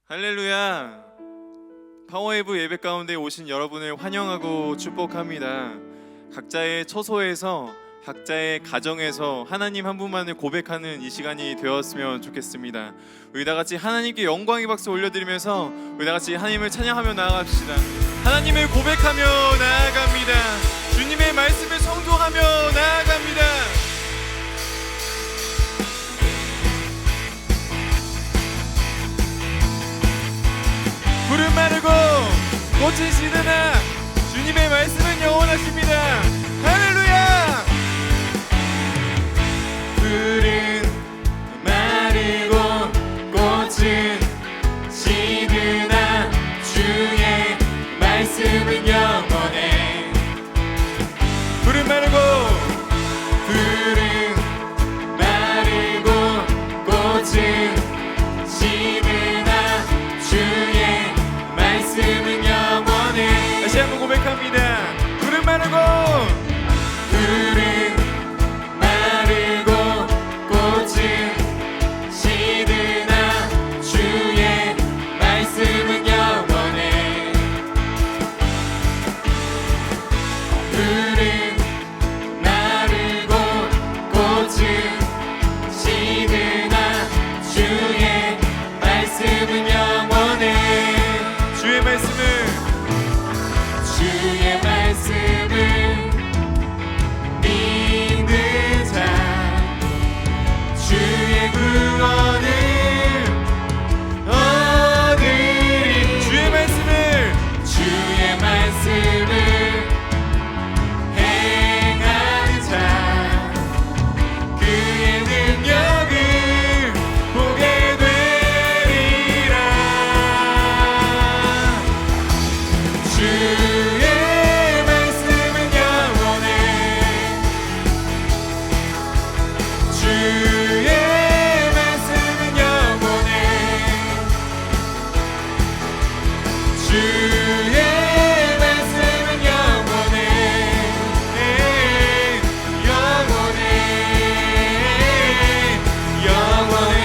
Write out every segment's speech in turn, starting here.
할렐루야. 파워웨이브 예배 가운데 오신 여러분을 환영하고 축복합니다. 각자의 처소에서 각자의 가정에서 하나님 한 분만을 고백하는 이 시간이 되었으면 좋겠습니다. 우리 다 같이 하나님께 영광의 박수 올려드리면서 우리 다 같이 하나님을 찬양하며 나아갑시다. 하나님을 고백하며 나아갑니다. 주님의 말씀을 성도하며 나아갑니다. 푸른 마르고 꽃은 시드나 주님의 말씀은 영원하십니다. 할렐루야. 푸른 마르고 꽃은 시드나 주의 말씀은 영원해. 푸른 마르고 꽃은 시드나 주의 말씀은 영원해. 다시 한번 고백합니다. 푸른 마르고 꽃은 시드나 주의 말씀은 영원해. 푸른 마르고 꽃은 시드나 주의 말씀은 영원해. 주의 말씀을 믿는 자 주의 구원을 얻으리. 주의 말씀을 행하는 자 그의 능력을 보게 되리라. 주의 말씀은 영원해. 주의 말씀은 영원해. 주의 말씀은 영원해. 영원해. 영원해.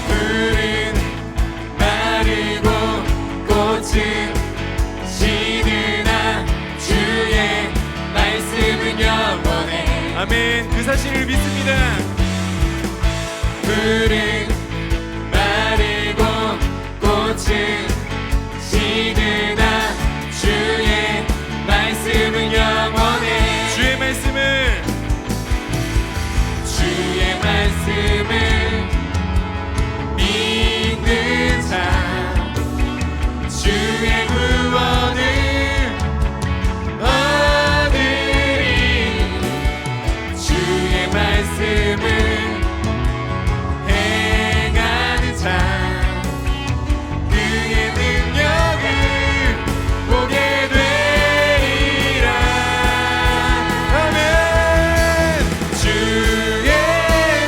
푸른 마르고 꽃은 시드나 주의 말씀은 영원해. 아멘. 그 사실을 믿습니다. 푸른 마르고 꽃은 시드나 주의 말씀은 영원해. 주의 말씀을 믿는 자 주의 구원을 얻으리. 주의 말씀을 행하는 자 그의 능력을 보게 되리라. 아멘. 주의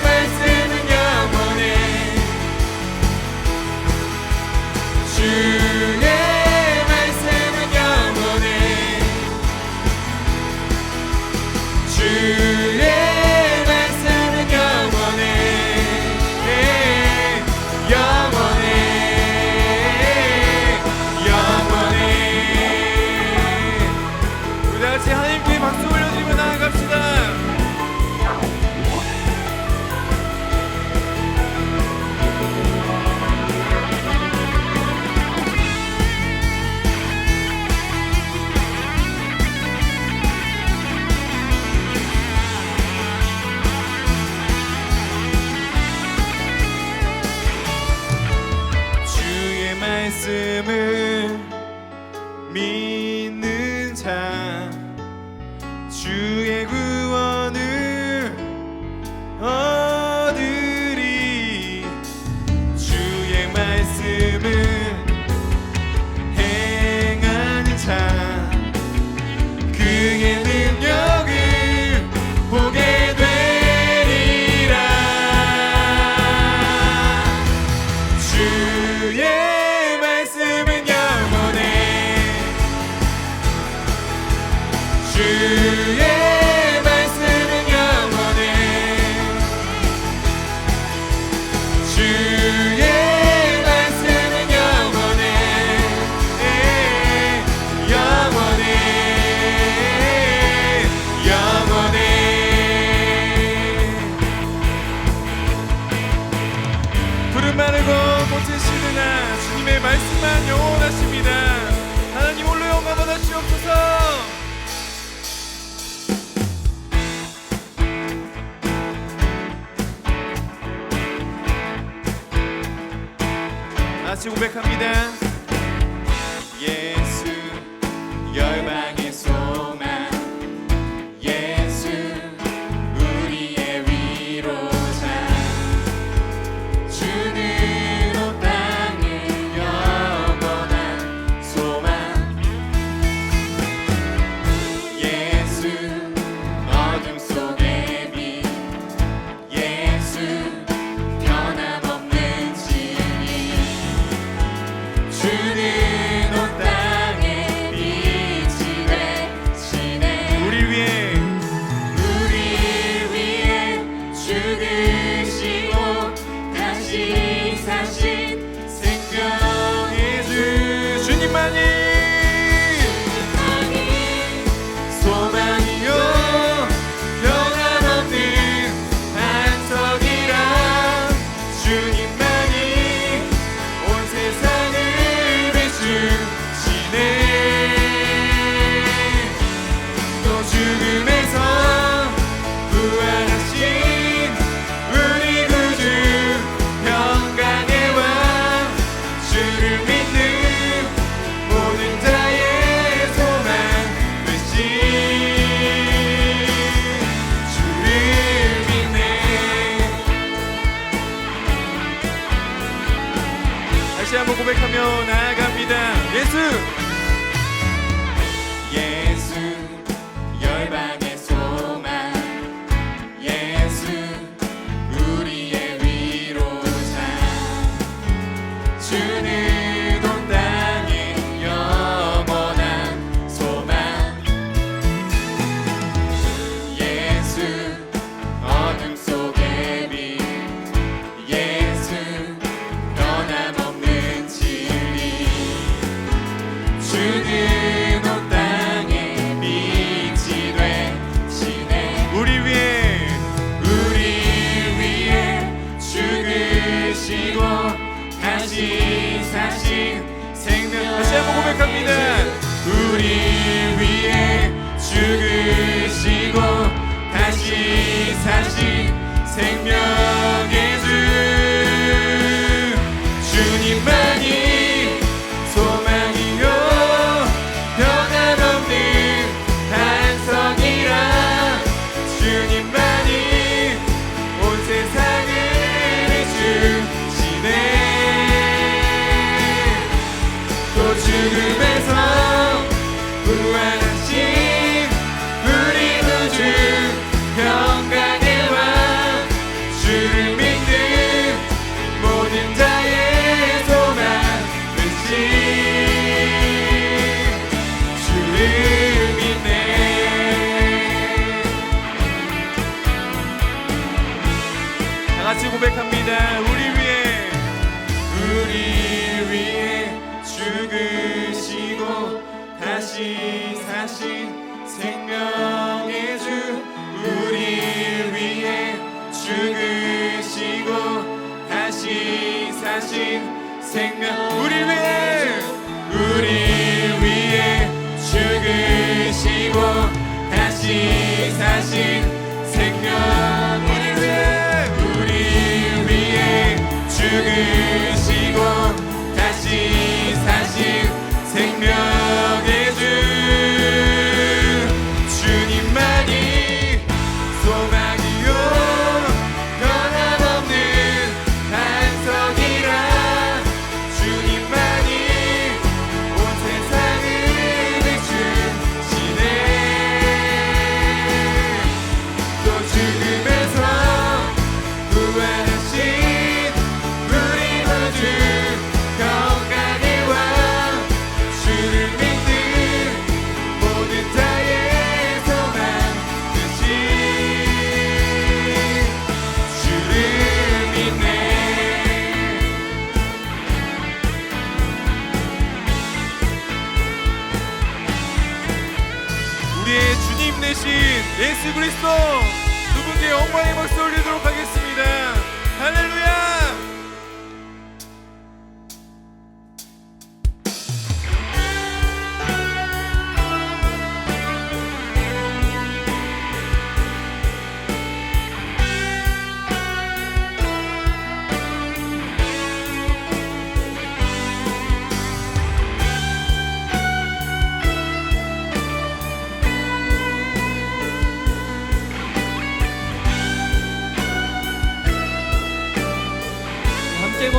말씀은 영원해. 주의 말씀은 영원해. 주의 말씀은 영원해. 영원해. 영원해. 우리 다 같이 하나님께 박수 올려드리며 나아갑시다. 주의 말씀을 믿는 자 주의 구원을 얻으리. 주의 말씀을 행하는 자 그의 능력을 보게 되리라. 주의 말씀은 영원해. 주의 말씀은 영원해. 같이 고백합니다. 예수 열방의 소망, 예수 우리의 위로자, 주는 온 땅의 영원한 소망, 예수 어둠 속의 빛, 예수 변함없는 진리, 주는 온 땅의 빛이 되시네. 우리 위해 죽으시고 다시 사신 생명의 주, 주님만이 소망이요 변함없는 반석이라, 주님만이 온 세상을 비추시네. 또 죽음에서 부활하신 우리 구주, 평강의 왕, 주를 믿는 모든 자의 소망 되신 주를 믿네. 다시 한번 고백하며 나아갑니다. 예수 열방의 소망, 예수 우리의 위로자, 주는 온 땅의 영원한 소망, 예수 어둠 속의 빛, 예수 변함없는 진리, 주는 온 땅의 빛이 되시네. 우리 위해 죽으시고 다시 사신 생명, 다시 한번 고백합니다. 우리 위해 죽으시고 다시 사신 생명의 주, 주님만이 소망이요 변함없는 반석이라, 주님만이 온 세상을 비추시네. 또 죽음에서 부활하신 우리 구주, 평강의 왕, 주를 믿는 모든 자의 소망 되신 주를 믿네. 다 같이 고백합니다. 우리 위해 죽으시고 다시 사신 생명의 주, 우리 위해 죽으시고 다시 사신 생명, 우리 위해 죽으시고 다시 사신 생명, 우리 위해 죽으시고 다시 사신 생명의 주, 주님만이 소망이요 변함없는 반석이라, 주님만이 온 세상을 비추시네. 또 죽음에서 부활하신 우리 구주, 평강의 왕, 주를 믿는 모든 자의 소망 되신 주를 믿네. 우리의 주님 되신 예수 그리스도, 두 분께 영광의 박수 올리도록 하겠습니다. 할렐루야.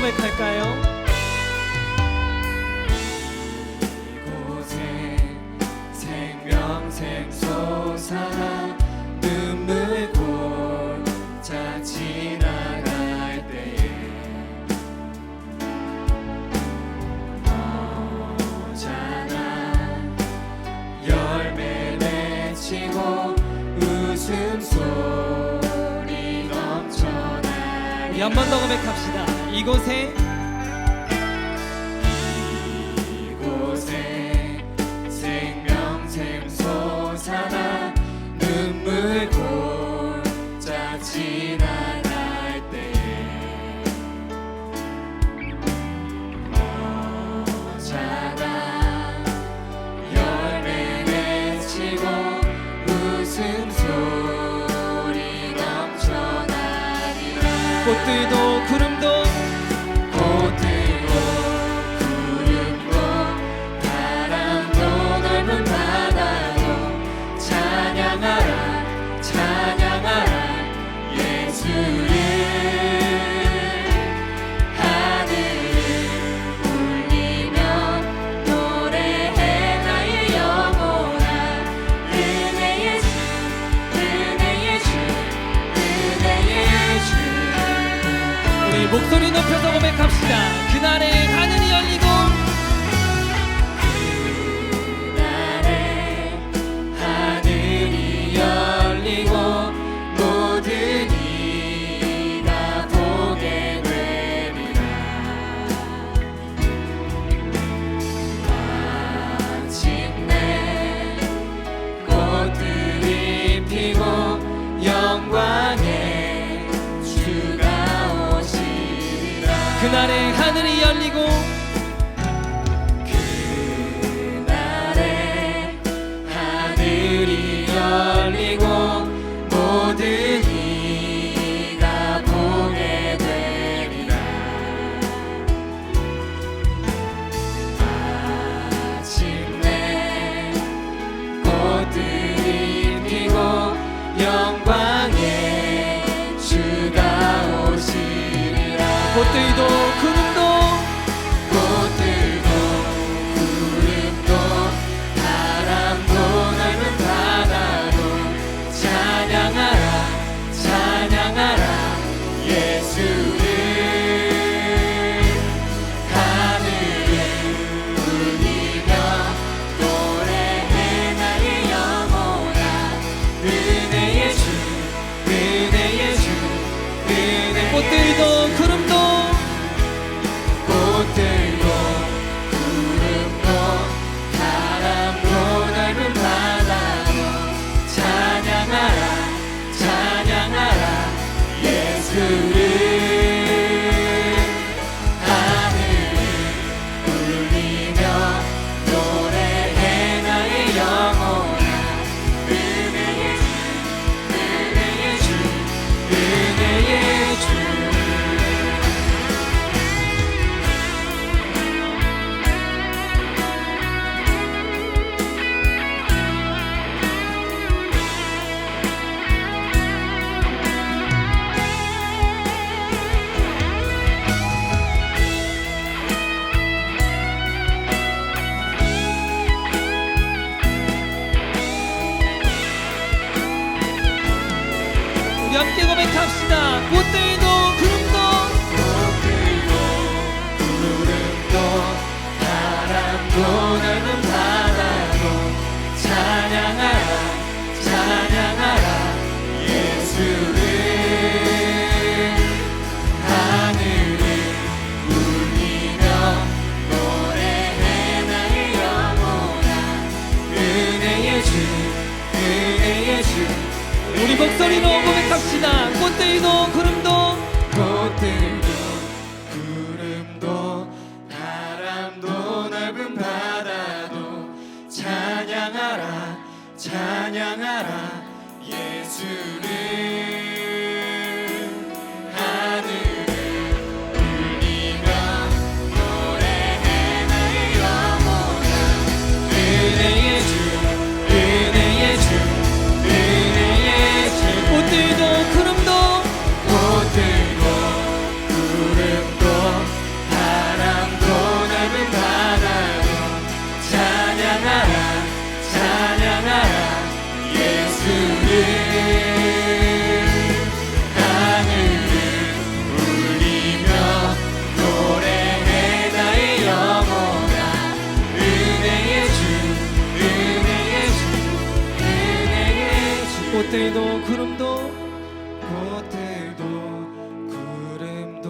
고백할까요? 생명샘 솟아나 눈물 골짜 지나갈 때에 너잖아 열매 맺히고 웃음소리 넘쳐나리. 우리 한 번 더 고백합시다. 이곳에 생명샘 솟아나 눈물 골짜 지나갈 때에 너잖아 열매 맺히고 웃음소리 넘쳐나리라. 꽃들도 구름도 꽃들도 구름도 바람도 넓은 바다도 찬양하라 찬양하라 예수를. 하늘을 울리며 노래해 나의 영혼아. 은혜의 주 은혜의 주 은혜의 주. 우리 목소리 높여서 고백합시다. 그날에 하늘이 열리고 그날에 하늘이 열리고 모든 이가 보게 되리라. 마침내 꽃들이 피고 영광의 주가 오시리라. 그날에 하늘이 열리고 그날에 하늘이 열리고 모든 이가 보게 되리라. 마침내 꽃들이 피고 영광의 주가 오시리라. 꽃들도 구름도 꽃들도 구름도 바람도 넓은 바다도 찬양하라 찬양하라 예수를. 하늘을 울리며 노래해 나의 영혼아. 은혜의 주 은혜의 주 은혜의 꽃들도 구름도 꽃들도 구름도 바람도 넓은 바다도 찬양하라 찬양하라 예수를. 하늘을 울리며 노래해 나의 영혼아. 은혜의 주 은혜의 주 은혜의 주. 우리 함께 고백합시다. 꽃들도 구름도 꽃들도 구름도 바람도 넓은 바다도 찬양하라 찬양하라 예수를. 하늘을 울리며 노래해 나의 영혼아. 은혜의 주 은혜의 주. 우리 목소리로 고백합시다. 꽃들도 구름도 꽃들도 구름도 바람도 넓은 바다도 찬양하라 찬양하라 예수를. 하늘을 울리며 노래해 나의 영혼아. 은혜의 주 은혜의 주 은혜의 주. 꽃들도 구름도 꽃들도 구름도 꽃들도 구름도 꽃들도 구름도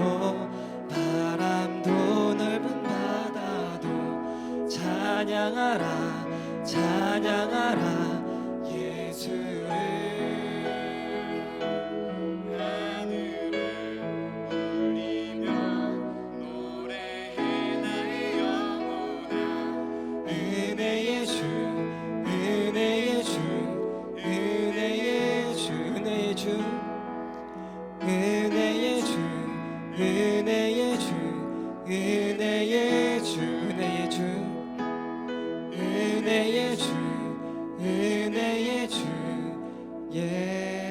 바람도 넓은 바다도 찬양하라 찬양하라 예수를 하늘을 울리며 노래해 나의 영혼아 은혜의 주 은혜의 주 은혜의 주 은혜의 주 은혜의 주 은혜의 주 은혜의 주 은혜의 주 은혜의 주 은혜의 주 예수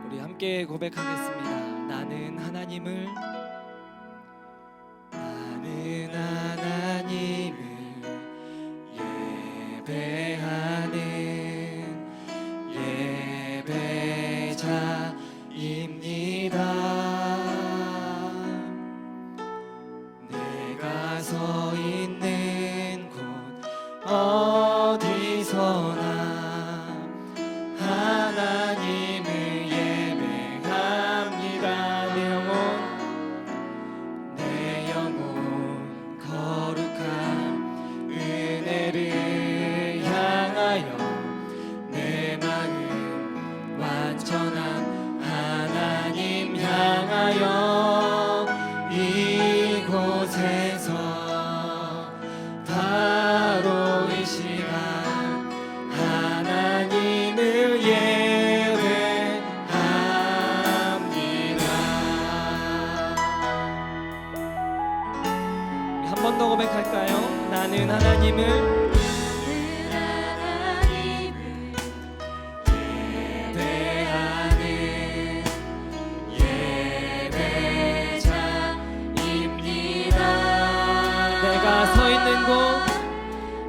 우리 함께 고백하겠습니다. 나는 하나님을 예배하는 예배자입니다. 내가 서 있는 곳 어디서나 하나님을 예배합니다. 내 영혼 거룩한 은혜를 향하여 내 마음 완전한 하나님 향하여 이곳에서 바로 이 시간 하나님을 예배합니다. 한 번 더 고백할까요? 나는 하나님을 예배하는 예배자입니다. 내가 서 있는 곳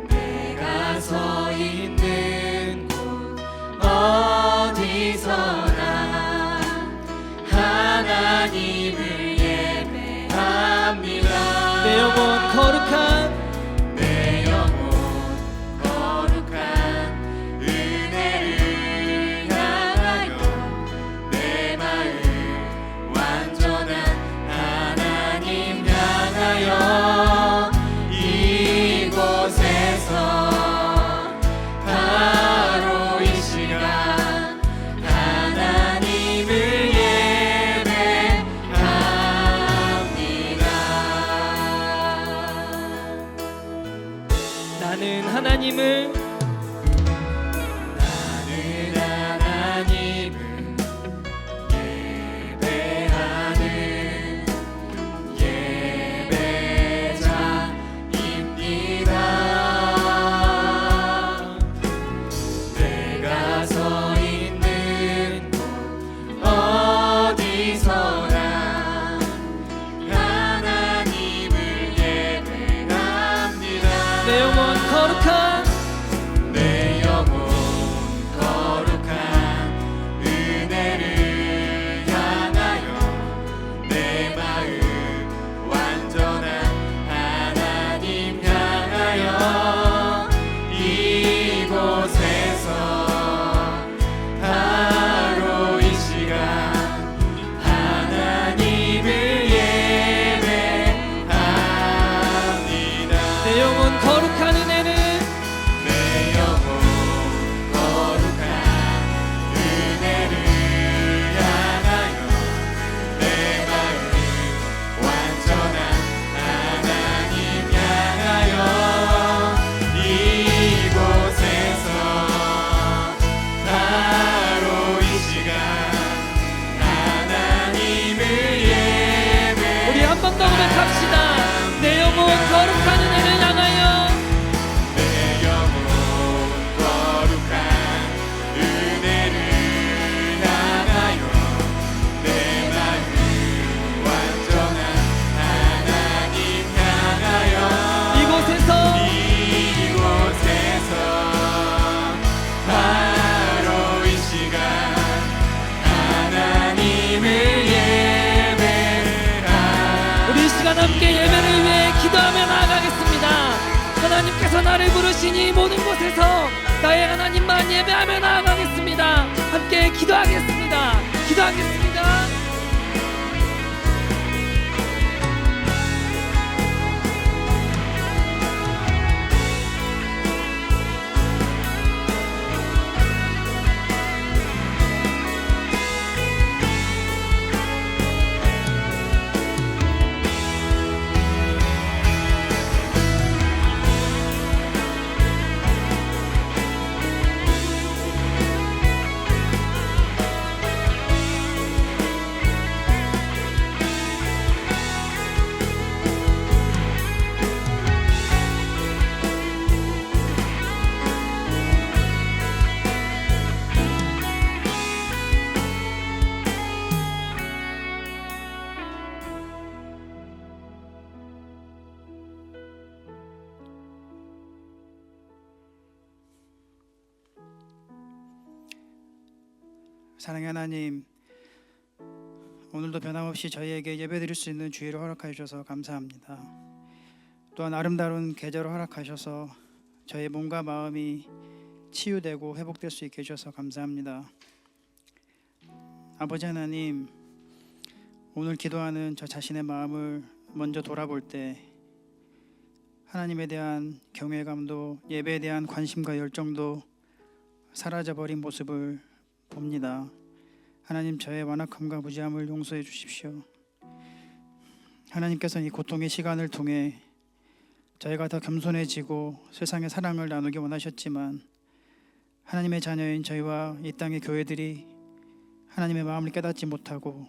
내가 서 있는 곳 어디서나 하나님을 예배합니다. 내 영혼 거룩한 내 영혼 거룩한 은혜를 향하여 내 마음 완전한 하나님 향하여 이곳에서 바로 이 시간 하나님을 예배합니다. 나는 하나님을 예배하는 예배자입니다. 내가 서 있는 곳 어디서나 하나님을 예배합니다. 내 영혼 거룩한 주께서 나를 부르시니 모든 곳에서 나의 하나님만 예배하며 나아가겠습니다. 함께 기도하겠습니다. 기도하겠습니다. 사랑의 하나님, 오늘도 변함없이 저희에게 예배드릴 수 있는 주의를 허락하여 주셔서 감사합니다. 또한 아름다운 계절을 허락하셔서 저희 몸과 마음이 치유되고 회복될 수 있게 해주셔서 감사합니다. 아버지 하나님, 오늘 기도하는 저 자신의 마음을 먼저 돌아볼 때 하나님에 대한 경외감도, 예배에 대한 관심과 열정도 사라져버린 모습을 봅니다. 하나님, 저의 완악함과 무지함을 용서해 주십시오. 하나님께서는 이 고통의 시간을 통해 저희가 더 겸손해지고 세상의 사랑을 나누기 원하셨지만 하나님의 자녀인 저희와 이 땅의 교회들이 하나님의 마음을 깨닫지 못하고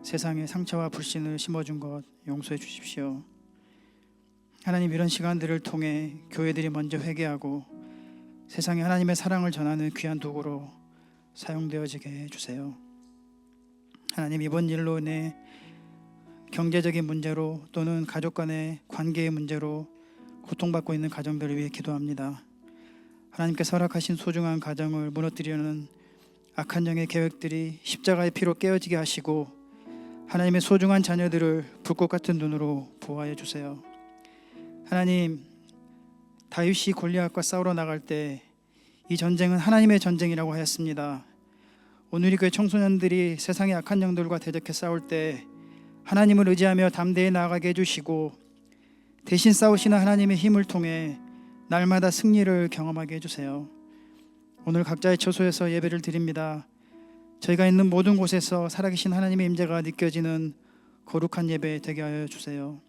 세상에 상처와 불신을 심어준 것 용서해 주십시오. 하나님, 이런 시간들을 통해 교회들이 먼저 회개하고 세상에 하나님의 사랑을 전하는 귀한 도구로 사용되어지게 해주세요. 하나님, 이번 일로 인해 경제적인 문제로 또는 가족 간의 관계의 문제로 고통받고 있는 가정들을 위해 기도합니다. 하나님께서 허락하신 소중한 가정을 무너뜨리려는 악한 영의 계획들이 십자가의 피로 깨어지게 하시고 하나님의 소중한 자녀들을 불꽃 같은 눈으로 보호하여 주세요. 하나님, 다윗이 골리앗과 싸우러 나갈 때 이 전쟁은 하나님의 전쟁이라고 하였습니다. 오늘 이 교회 청소년들이 세상의 악한 영들과 대적해 싸울 때 하나님을 의지하며 담대히 나아가게 해주시고 대신 싸우시는 하나님의 힘을 통해 날마다 승리를 경험하게 해주세요. 오늘 각자의 처소에서 예배를 드립니다. 저희가 있는 모든 곳에서 살아계신 하나님의 임재가 느껴지는 거룩한 예배 되게 하여 주세요.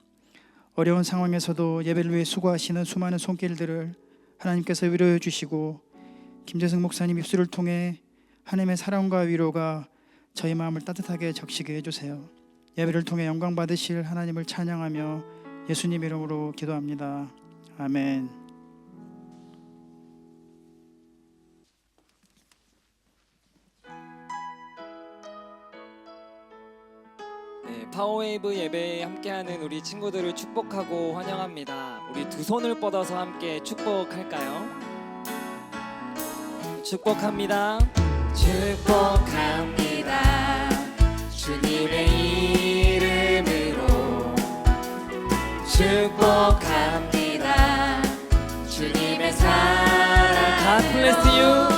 어려운 상황에서도 예배를 위해 수고하시는 수많은 손길들을 하나님께서 위로해 주시고 김재승 목사님 입술을 통해 하나님의 사랑과 위로가 저희 마음을 따뜻하게 적시게 해주세요. 예배를 통해 영광 받으실 하나님을 찬양하며 예수님 이름으로 기도합니다. 아멘. 네, 파워웨이브 예배에 함께하는 우리 친구들을 축복하고 환영합니다. 우리 두 손을 뻗어서 함께 축복할까요? 축복합니다. 축복합니다. 주님의 이름으로 축복합니다. 주님의 사랑 God bless you.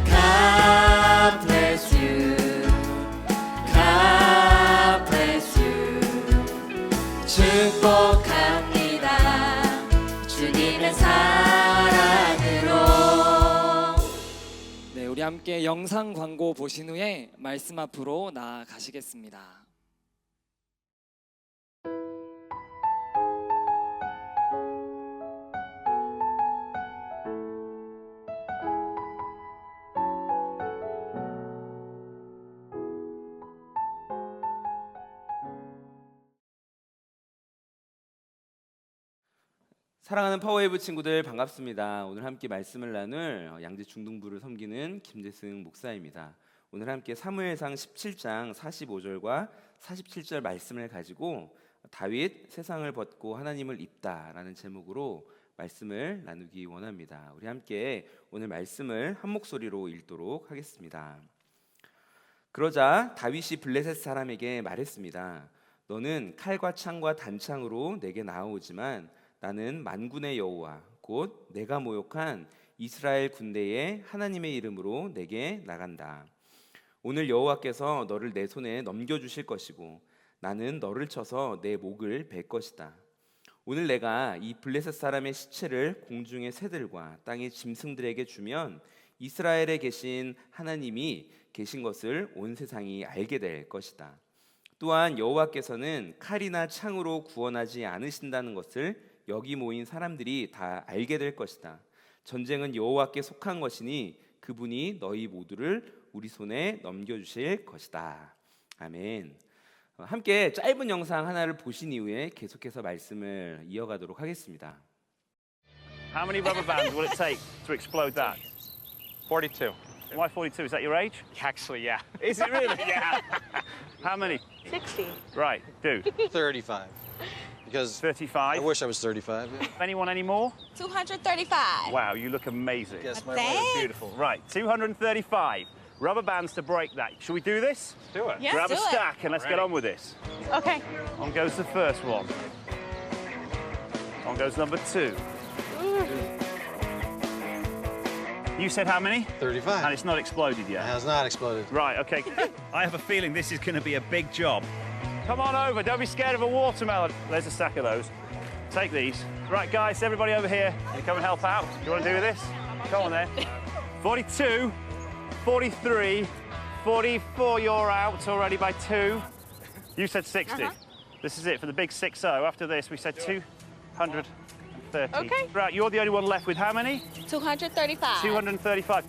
God bless you. God bless you. 축복합니다. 주님의 사랑으로. 네, 우리 함께 영상 광고 보신 후에 말씀 앞으로 나아가시겠습니다. 사랑하는 파워웨이브 친구들 반갑습니다. 오늘 함께 말씀을 나눌 양재 중등부를 섬기는 김재승 목사입니다. 오늘 함께 사무엘상 17장 45절과 47절 말씀을 가지고 다윗 세상을 벗고 하나님을 입다라는 제목으로 말씀을 나누기 원합니다. 우리 함께 오늘 말씀을 한 목소리로 읽도록 하겠습니다. 그러자 다윗이 블레셋 사람에게 말했습니다. 너는 칼과 창과 단창으로 내게 나아오지만 나는 만군의 여호와 곧 내가 모욕한 이스라엘 군대의 하나님의 이름으로 내게 나간다. 오늘 여호와께서 너를 내 손에 넘겨주실 것이고 나는 너를 쳐서 내 목을 벨 것이다. 오늘 내가 이 블레셋 사람의 시체를 공중의 새들과 땅의 짐승들에게 주면 이스라엘에 계신 하나님이 계신 것을 온 세상이 알게 될 것이다. 또한 여호와께서는 칼이나 창으로 구원하지 않으신다는 것을 여기 모인 사람들이 다 알게 될 것이다. 전쟁은 여호와께 속한 것이니 그분이 너희 모두를 우리 손에 넘겨주실 것이다. 아멘. 함께 짧은 영상 하나를 보신 이후에 계속해서 말씀을 이어가도록 하겠습니다. How many rubber bands will it take to explode that? 42. Why 42? Is that your age? Actually, yeah. Is it really? Yeah. How many? 60. Right, do. 35. Because I 35. wish I was 35. Yeah. Anyone anymore? 235. Wow, you look amazing. Guess my Thanks. weight. Beautiful. Right, 235. Rubber bands to break that. Should we do this? Do it. Yes, Grab do a it. stack and let's get Ready. on with this. Okay. On goes the first one. On goes number 2. You said how many? 35. And it's not exploded It yet. has not exploded. Right, okay. I have a feeling this is going to be a big job. Come on over, don't be scared of a watermelon. There's a stack of those. Take these. Right, guys, everybody over here, you come and help out. Do you want to do this? Come on then. 42, 43, 44, you're out already by 2. You said 60. This is it for the big 6-0. After this, we said 230. Okay. Right, you're the only one left with how many? 235. 235.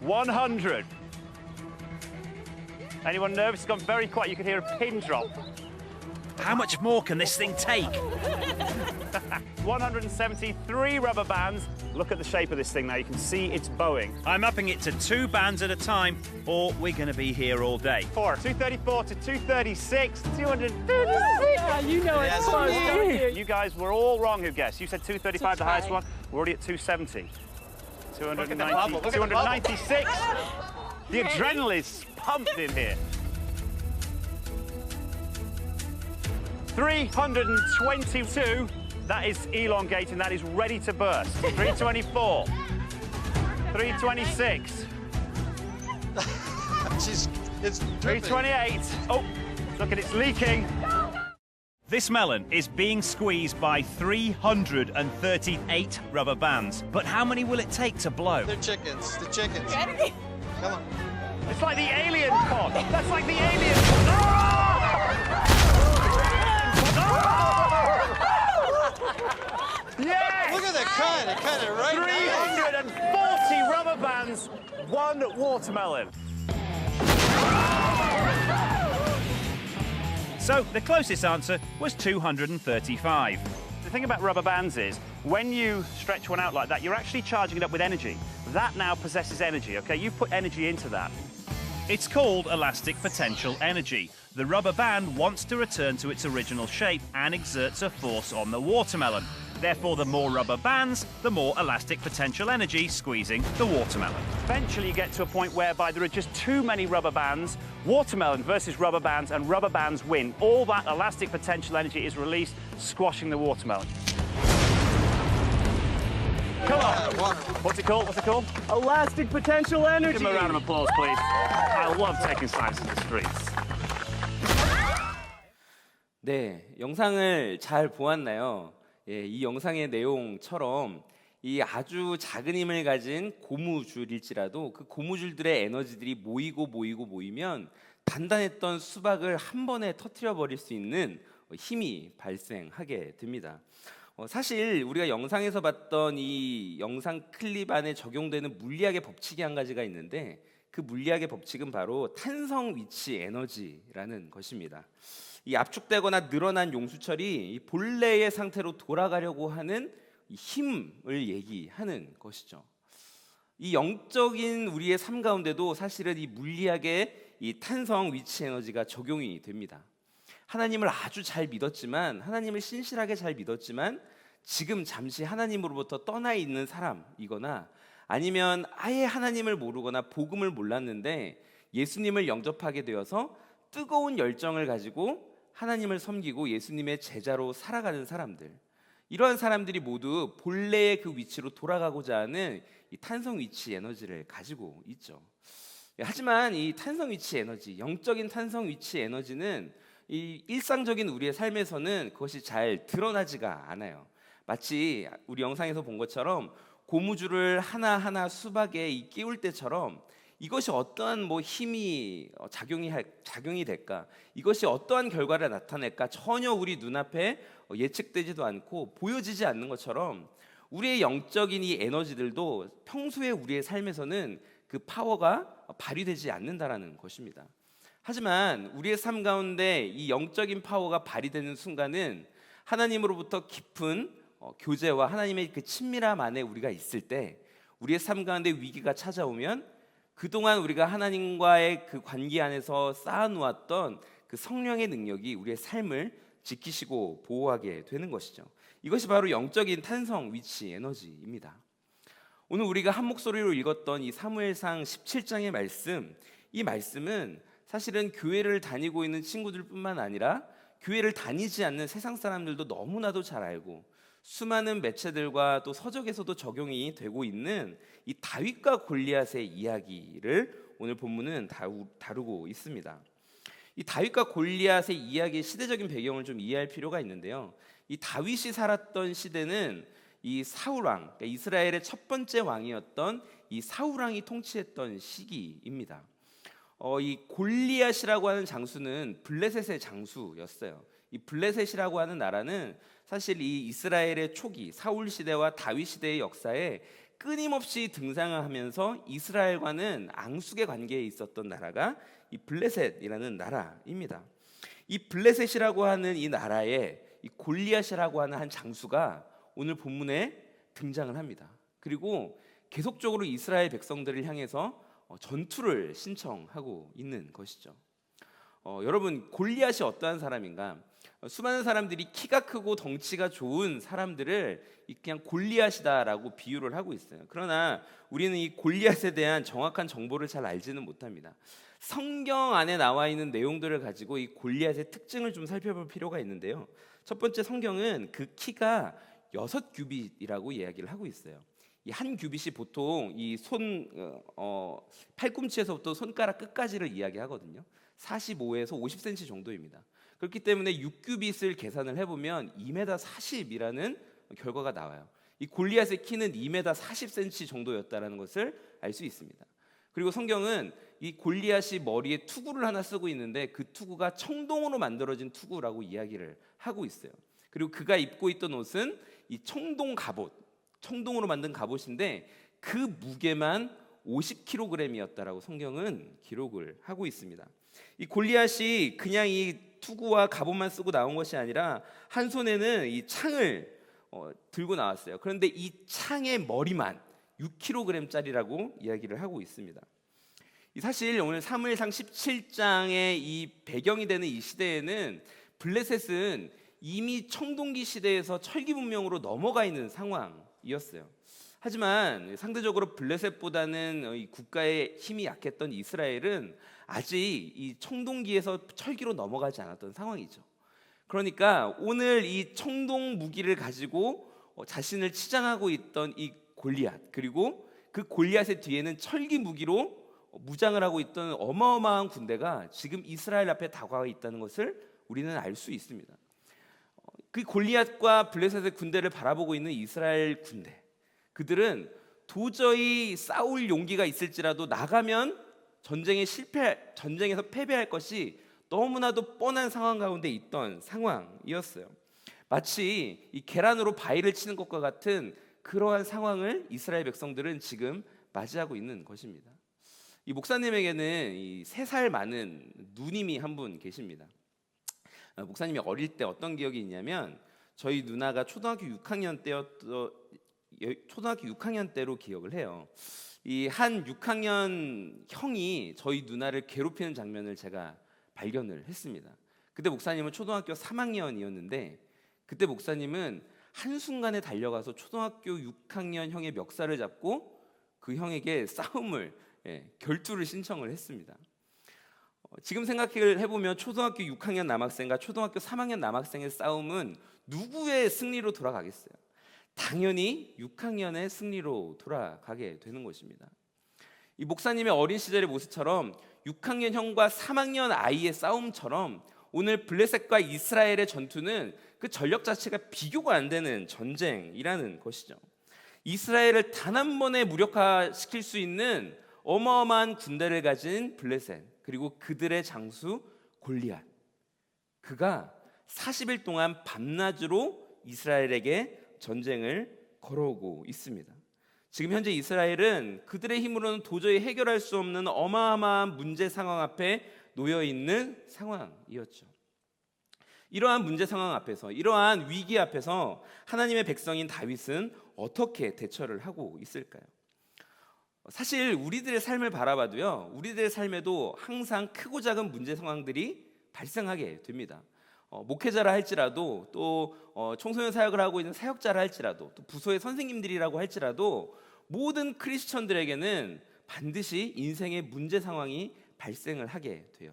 100. Anyone nervous? It's gone very quiet. You can hear a pin drop. How much more can this thing take? 173 rubber bands. Look at the shape of this thing now. You can see it's bowing. I'm upping it to 2 bands at a time, or we're going to be here all day. 234 to 236, 236. You know it's close, don't you? You guys were all wrong who guessed. You said 235, the highest one. We're already at 270. 290, bubble, look at the bubble. 296. The adrenaline's pumped in here. 322. That is elongating. That is ready to burst. 324. 326. It's dripping. 328. Oh, look at it's leaking. This melon is being squeezed by 338 rubber bands. But how many will it take to blow? They're chickens. The chickens. Ready? Come on. It's like the alien pod. That's like the alien pod. Yes! Look at the cut. It cut it right down. 340 rubber bands, 1 watermelon. So the closest answer was 235. The thing about rubber bands is, when you stretch one out like that, you're actually charging it up with energy. That now possesses energy, okay? You've put energy into that. It's called elastic potential energy. The rubber band wants to return to its original shape and exerts a force on the watermelon. Therefore, the more rubber bands, the more elastic potential energy squeezing the watermelon. Eventually you get to a point whereby there are just too many rubber bands, watermelon versus rubber bands, and rubber bands win. All that elastic potential energy is released, squashing the watermelon. Come on. What's it called? What's it called? Elastic potential energy. Give him a round of applause, please. I love taking science to the streets. 네, 영상을 잘 보았나요? 예, 이 영상의 내용처럼 이 아주 작은 힘을 가진 고무줄일지라도 그 고무줄들의 에너지들이 모이면 단단했던 수박을 한 번에 터트려 버릴 수 있는 힘이 발생하게 됩니다. 사실 우리가 영상에서 봤던 이 영상 클립 안에 적용되는 물리학의 법칙이 한 가지가 있는데 그 물리학의 법칙은 바로 탄성 위치 에너지라는 것입니다. 이 압축되거나 늘어난 용수철이 이 본래의 상태로 돌아가려고 하는 이 힘을 얘기하는 것이죠. 이 영적인 우리의 삶 가운데도 사실은 이 물리학의 이 탄성 위치 에너지가 적용이 됩니다. 하나님을 아주 잘 믿었지만, 하나님을 신실하게 잘 믿었지만 지금 잠시 하나님으로부터 떠나 있는 사람이거나 아니면 아예 하나님을 모르거나 복음을 몰랐는데 예수님을 영접하게 되어서 뜨거운 열정을 가지고 하나님을 섬기고 예수님의 제자로 살아가는 사람들, 이러한 사람들이 모두 본래의 그 위치로 돌아가고자 하는 이 탄성 위치 에너지를 가지고 있죠. 하지만 이 탄성 위치 에너지, 영적인 탄성 위치 에너지는 이 일상적인 우리의 삶에서는 그것이 잘 드러나지가 않아요. 마치 우리 영상에서 본 것처럼 고무줄을 하나하나 수박에 끼울 때처럼 이것이 어떠한 힘이 작용이 될까, 이것이 어떠한 결과를 나타낼까 전혀 우리 눈앞에 예측되지도 않고 보여지지 않는 것처럼 우리의 영적인 이 에너지들도 평소에 우리의 삶에서는 그 파워가 발휘되지 않는다라는 것입니다. 하지만 우리의 삶 가운데 이 영적인 파워가 발휘되는 순간은 하나님으로부터 깊은 교제와 하나님의 그 친밀함 안에 우리가 있을 때, 우리의 삶 가운데 위기가 찾아오면 그동안 우리가 하나님과의 그 관계 안에서 쌓아놓았던 그 성령의 능력이 우리의 삶을 지키시고 보호하게 되는 것이죠. 이것이 바로 영적인 탄성 위치 에너지입니다. 오늘 우리가 한 목소리로 읽었던 이 사무엘상 17장의 말씀, 이 말씀은 사실은 교회를 다니고 있는 친구들뿐만 아니라 교회를 다니지 않는 세상 사람들도 너무나도 잘 알고 수많은 매체들과 또 서적에서도 적용이 되고 있는 이 다윗과 골리앗의 이야기를 오늘 본문은 다루고 있습니다. 이 다윗과 골리앗의 이야기의 시대적인 배경을 좀 이해할 필요가 있는데요. 이 다윗이 살았던 시대는 이 사울 왕, 그러니까 이스라엘의 첫 번째 왕이었던 이 사울 왕이 통치했던 시기입니다. 이 골리앗이라고 하는 장수는 블레셋의 장수였어요. 이 블레셋이라고 하는 나라는 사실 이 이스라엘의 초기 사울 시대와 다윗 시대의 역사에 끊임없이 등장을 하면서 이스라엘과는 앙숙의 관계에 있었던 나라가 이 블레셋이라는 나라입니다. 이 블레셋이라고 하는 이 나라에 이 골리앗이라고 하는 한 장수가 오늘 본문에 등장을 합니다. 그리고 계속적으로 이스라엘 백성들을 향해서 전투를 신청하고 있는 것이죠. 여러분, 골리앗이 어떠한 사람인가? 수많은 사람들이 키가 크고 덩치가 좋은 사람들을 그냥 골리앗이다라고 비유를 하고 있어요. 그러나 우리는 이 골리앗에 대한 정확한 정보를 잘 알지는 못합니다. 성경 안에 나와 있는 내용들을 가지고 이 골리앗의 특징을 좀 살펴볼 필요가 있는데요. 첫 번째, 성경은 그 키가 6규빗이라고 이야기를 하고 있어요. 이 한 규빗이 보통 이 팔꿈치에서부터 손가락 끝까지를 이야기하거든요. 45에서 50cm 정도입니다. 그렇기 때문에 6규빗을 계산을 해보면 2m 40이라는 결과가 나와요. 이 골리앗의 키는 2m 40cm 정도였다는 것을 알 수 있습니다. 그리고 성경은 이 골리앗이 머리에 투구를 하나 쓰고 있는데 그 투구가 청동으로 만들어진 투구라고 이야기를 하고 있어요. 그리고 그가 입고 있던 옷은 이 청동 갑옷, 청동으로 만든 갑옷인데 그 무게만 50kg이었다라고 성경은 기록을 하고 있습니다. 이 골리앗이 그냥 이 투구와 갑옷만 쓰고 나온 것이 아니라 한 손에는 이 창을 들고 나왔어요. 그런데 이 창의 머리만 6kg짜리라고 이야기를 하고 있습니다. 사실 오늘 사무엘상 17장의 이 배경이 되는 이 시대에는 블레셋은 이미 청동기 시대에서 철기 문명으로 넘어가 있는 상황이었어요. 하지만 상대적으로 블레셋보다는 이 국가의 힘이 약했던 이스라엘은 아직 이 청동기에서 철기로 넘어가지 않았던 상황이죠. 그러니까 오늘 이 청동 무기를 가지고 자신을 치장하고 있던 이 골리앗, 그리고 그 골리앗의 뒤에는 철기 무기로 무장을 하고 있던 어마어마한 군대가 지금 이스라엘 앞에 다가와 있다는 것을 우리는 알 수 있습니다. 그 골리앗과 블레셋의 군대를 바라보고 있는 이스라엘 군대, 그들은 도저히 싸울 용기가 있을지라도 나가면 전쟁에서 패배할 것이 너무나도 뻔한 상황 가운데 있던 상황이었어요. 마치 이 계란으로 바위를 치는 것과 같은 그러한 상황을 이스라엘 백성들은 지금 맞이하고 있는 것입니다. 이 목사님에게는 이 3살 많은 누님이 한 분 계십니다. 목사님이 어릴 때 어떤 기억이 있냐면 저희 누나가 초등학교 6학년 때로 기억을 해요. 이 한 6학년 형이 저희 누나를 괴롭히는 장면을 제가 발견을 했습니다. 그때 목사님은 초등학교 3학년이었는데 그때 목사님은 한순간에 달려가서 초등학교 6학년 형의 멱살을 잡고 그 형에게 싸움을 결투를 신청을 했습니다. 지금 생각해 보면 초등학교 6학년 남학생과 초등학교 3학년 남학생의 싸움은 누구의 승리로 돌아가겠어요? 당연히 6학년의 승리로 돌아가게 되는 것입니다. 이 목사님의 어린 시절의 모습처럼 6학년 형과 3학년 아이의 싸움처럼 오늘 블레셋과 이스라엘의 전투는 그 전력 자체가 비교가 안 되는 전쟁이라는 것이죠. 이스라엘을 단 한 번에 무력화시킬 수 있는 어마어마한 군대를 가진 블레셋, 그리고 그들의 장수 골리앗, 그가 40일 동안 밤낮으로 이스라엘에게 전쟁을 걸어오고 있습니다. 지금 현재 이스라엘은 그들의 힘으로는 도저히 해결할 수 없는 어마어마한 문제 상황 앞에 놓여 있는 상황이었죠. 이러한 문제 상황 앞에서, 이러한 위기 앞에서 하나님의 백성인 다윗은 어떻게 대처를 하고 있을까요? 사실 우리들의 삶을 바라봐도요, 우리들의 삶에도 항상 크고 작은 문제 상황들이 발생하게 됩니다. 목회자라 할지라도, 또 청소년 사역을 하고 있는 사역자라 할지라도, 또 부서의 선생님들이라고 할지라도 모든 크리스천들에게는 반드시 인생의 문제 상황이 발생을 하게 돼요.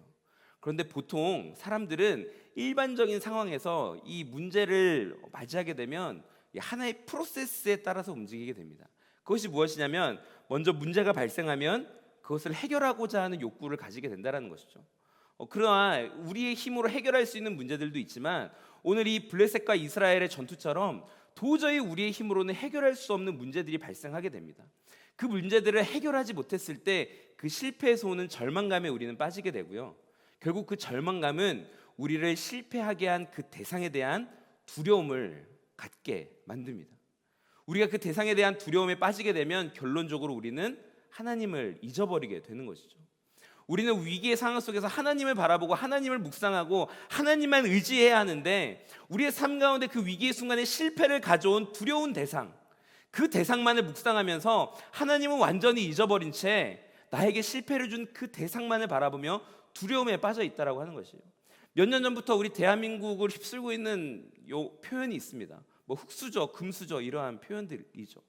그런데 보통 사람들은 일반적인 상황에서 이 문제를 맞이하게 되면 하나의 프로세스에 따라서 움직이게 됩니다. 그것이 무엇이냐면, 먼저 문제가 발생하면 그것을 해결하고자 하는 욕구를 가지게 된다는 것이죠. 그러나 우리의 힘으로 해결할 수 있는 문제들도 있지만, 오늘 이 블레셋과 이스라엘의 전투처럼 도저히 우리의 힘으로는 해결할 수 없는 문제들이 발생하게 됩니다. 그 문제들을 해결하지 못했을 때 그 실패에서 오는 절망감에 우리는 빠지게 되고요, 결국 그 절망감은 우리를 실패하게 한 그 대상에 대한 두려움을 갖게 만듭니다. 우리가 그 대상에 대한 두려움에 빠지게 되면 결론적으로 우리는 하나님을 잊어버리게 되는 것이죠. 우리는 위기의 상황 속에서 하나님을 바라보고 하나님을 묵상하고 하나님만 의지해야 하는데, 우리의 삶 가운데 그 위기의 순간에 실패를 가져온 두려운 대상, 그 대상만을 묵상하면서 하나님은 완전히 잊어버린 채 나에게 실패를 준 그 대상만을 바라보며 두려움에 빠져 있다라고 하는 것이에요. 몇 년 전부터 우리 대한민국을 휩쓸고 있는 요 표현이 있습니다. 뭐 흑수저, 금수저, 이러한 표현들이죠.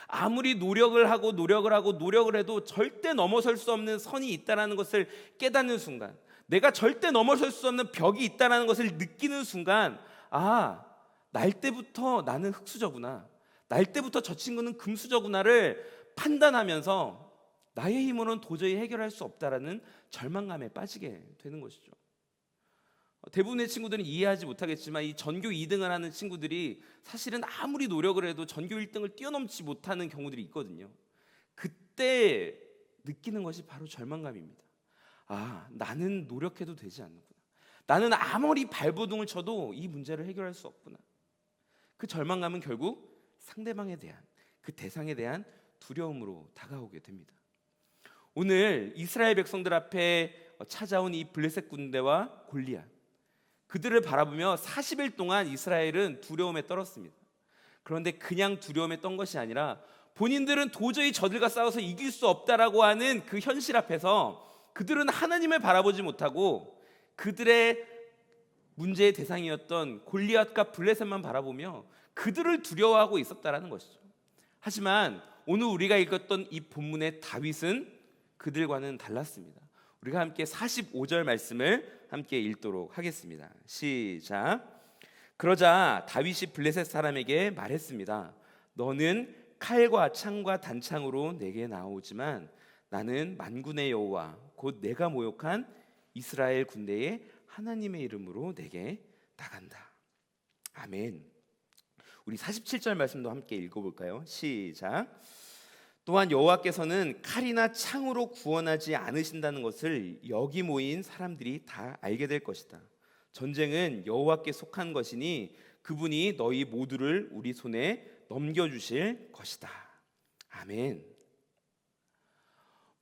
아무리 노력을 해도 절대 넘어설 수 없는 선이 있다라는 것을 깨닫는 순간, 내가 절대 넘어설 수 없는 벽이 있다라는 것을 느끼는 순간, 아, 날 때부터 나는 흑수저구나, 날 때부터 저 친구는 금수저구나를 판단하면서 나의 힘으로는 도저히 해결할 수 없다라는 절망감에 빠지게 되는 것이죠. 대부분의 친구들은 이해하지 못하겠지만, 이 전교 2등을 하는 친구들이 사실은 아무리 노력을 해도 전교 1등을 뛰어넘지 못하는 경우들이 있거든요. 그때 느끼는 것이 바로 절망감입니다. 아, 나는 노력해도 되지 않는구나, 나는 아무리 발버둥을 쳐도 이 문제를 해결할 수 없구나. 그 절망감은 결국 상대방에 대한, 그 대상에 대한 두려움으로 다가오게 됩니다. 오늘 이스라엘 백성들 앞에 찾아온 이 블레셋 군대와 골리앗, 그들을 바라보며 40일 동안 이스라엘은 두려움에 떨었습니다. 그런데 그냥 두려움에 떤 것이 아니라 본인들은 도저히 저들과 싸워서 이길 수 없다라고 하는 그 현실 앞에서 그들은 하나님을 바라보지 못하고 그들의 문제의 대상이었던 골리앗과 블레셋만 바라보며 그들을 두려워하고 있었다라는 것이죠. 하지만 오늘 우리가 읽었던 이 본문의 다윗은 그들과는 달랐습니다. 우리가 함께 45절 말씀을 함께 읽도록 하겠습니다. 시작. 그러자 다윗이 블레셋 사람에게 말했습니다. 너는 칼과 창과 단창으로 내게 나오지만 나는 만군의 여호와 곧 내가 모욕한 이스라엘 군대의 하나님의 이름으로 내게 나간다. 아멘. 우리 47절 말씀도 함께 읽어볼까요? 시작. 또한 여호와께서는 칼이나 창으로 구원하지 않으신다는 것을 여기 모인 사람들이 다 알게 될 것이다. 전쟁은 여호와께 속한 것이니 그분이 너희 모두를 우리 손에 넘겨주실 것이다. 아멘.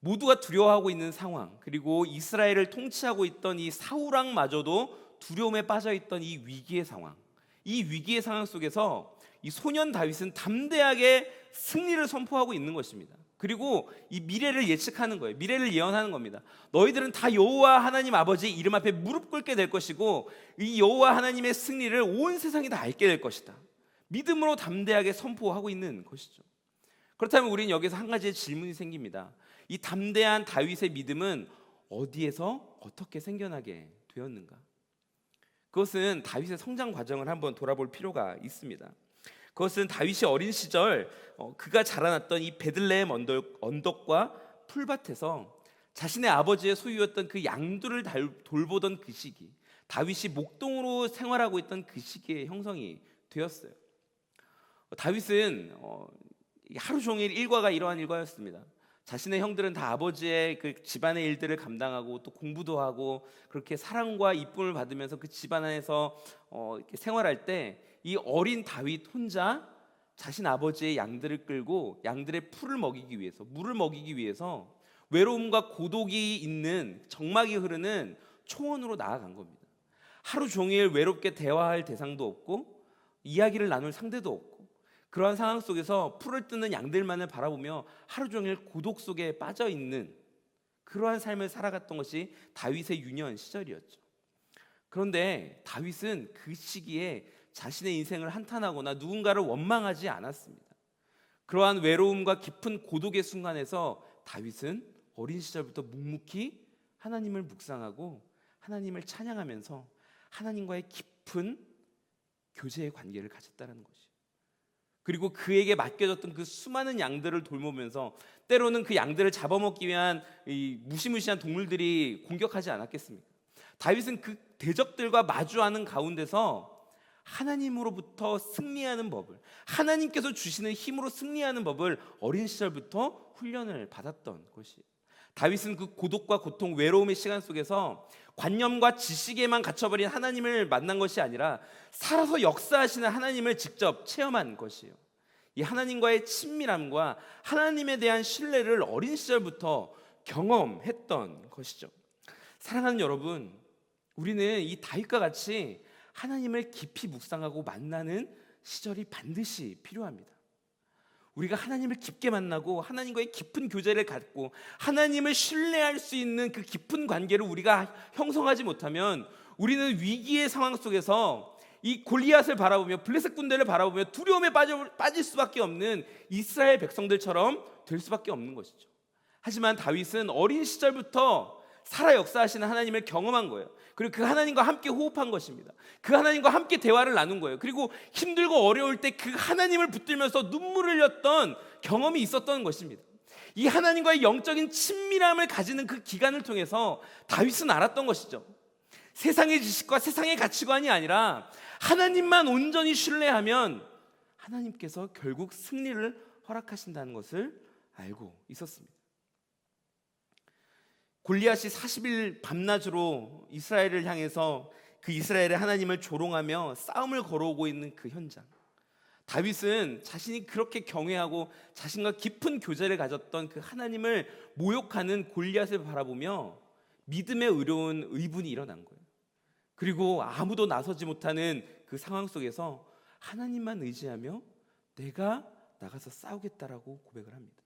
모두가 두려워하고 있는 상황, 그리고 이스라엘을 통치하고 있던 이 사울 왕마저도 두려움에 빠져있던 이 위기의 상황, 이 위기의 상황 속에서 이 소년 다윗은 담대하게 승리를 선포하고 있는 것입니다. 그리고 이 미래를 예측하는 거예요. 미래를 예언하는 겁니다. 너희들은 다 여호와 하나님 아버지 이름 앞에 무릎 꿇게 될 것이고 이 여호와 하나님의 승리를 온 세상이 다 알게 될 것이다. 믿음으로 담대하게 선포하고 있는 것이죠. 그렇다면 우리는 여기서 한 가지의 질문이 생깁니다. 이 담대한 다윗의 믿음은 어디에서 어떻게 생겨나게 되었는가? 그것은 다윗의 성장 과정을 한번 돌아볼 필요가 있습니다. 그것은 다윗이 어린 시절 그가 자라났던 이 베들레헴 언덕과 풀밭에서 자신의 아버지의 소유였던 그 양들을 돌보던 그 시기, 다윗이 목동으로 생활하고 있던 그 시기에 형성이 되었어요. 다윗은 하루 종일 일과가 이러한 일과였습니다. 자신의 형들은 다 아버지의 그 집안의 일들을 감당하고 또 공부도 하고 그렇게 사랑과 이쁨을 받으면서 그 집안 안에서 이렇게 생활할 때 이 어린 다윗 혼자 자신 아버지의 양들을 끌고 양들의 풀을 먹이기 위해서, 물을 먹이기 위해서 외로움과 고독이 있는 정막이 흐르는 초원으로 나아간 겁니다. 하루 종일 외롭게 대화할 대상도 없고 이야기를 나눌 상대도 없고 그러한 상황 속에서 풀을 뜯는 양들만을 바라보며 하루 종일 고독 속에 빠져 있는 그러한 삶을 살아갔던 것이 다윗의 유년 시절이었죠. 그런데 다윗은 그 시기에 자신의 인생을 한탄하거나 누군가를 원망하지 않았습니다. 그러한 외로움과 깊은 고독의 순간에서 다윗은 어린 시절부터 묵묵히 하나님을 묵상하고 하나님을 찬양하면서 하나님과의 깊은 교제의 관계를 가졌다는 것이에요. 그리고 그에게 맡겨졌던 그 수많은 양들을 돌보면서 때로는 그 양들을 잡아먹기 위한 이 무시무시한 동물들이 공격하지 않았겠습니까? 다윗은 그 대적들과 마주하는 가운데서 하나님으로부터 승리하는 법을, 하나님께서 주시는 힘으로 승리하는 법을 어린 시절부터 훈련을 받았던 것이에요. 다윗은 그 고독과 고통, 외로움의 시간 속에서 관념과 지식에만 갇혀버린 하나님을 만난 것이 아니라 살아서 역사하시는 하나님을 직접 체험한 것이에요. 이 하나님과의 친밀함과 하나님에 대한 신뢰를 어린 시절부터 경험했던 것이죠. 사랑하는 여러분, 우리는 이 다윗과 같이 하나님을 깊이 묵상하고 만나는 시절이 반드시 필요합니다. 우리가 하나님을 깊게 만나고 하나님과의 깊은 교제를 갖고 하나님을 신뢰할 수 있는 그 깊은 관계를 우리가 형성하지 못하면 우리는 위기의 상황 속에서 이 골리앗을 바라보며 블레셋 군대를 바라보며 두려움에 빠질 수밖에 없는 이스라엘 백성들처럼 될 수밖에 없는 것이죠. 하지만 다윗은 어린 시절부터 살아 역사하시는 하나님을 경험한 거예요. 그리고 그 하나님과 함께 호흡한 것입니다. 그 하나님과 함께 대화를 나눈 거예요. 그리고 힘들고 어려울 때 그 하나님을 붙들면서 눈물을 흘렸던 경험이 있었던 것입니다. 이 하나님과의 영적인 친밀함을 가지는 그 기간을 통해서 다윗은 알았던 것이죠. 세상의 지식과 세상의 가치관이 아니라 하나님만 온전히 신뢰하면 하나님께서 결국 승리를 허락하신다는 것을 알고 있었습니다. 골리앗이 40일 밤낮으로 이스라엘을 향해서 그 이스라엘의 하나님을 조롱하며 싸움을 걸어오고 있는 그 현장, 다윗은 자신이 그렇게 경외하고 자신과 깊은 교제를 가졌던 그 하나님을 모욕하는 골리앗을 바라보며 믿음에 어려운 의분이 일어난 거예요. 그리고 아무도 나서지 못하는 그 상황 속에서 하나님만 의지하며 내가 나가서 싸우겠다라고 고백을 합니다.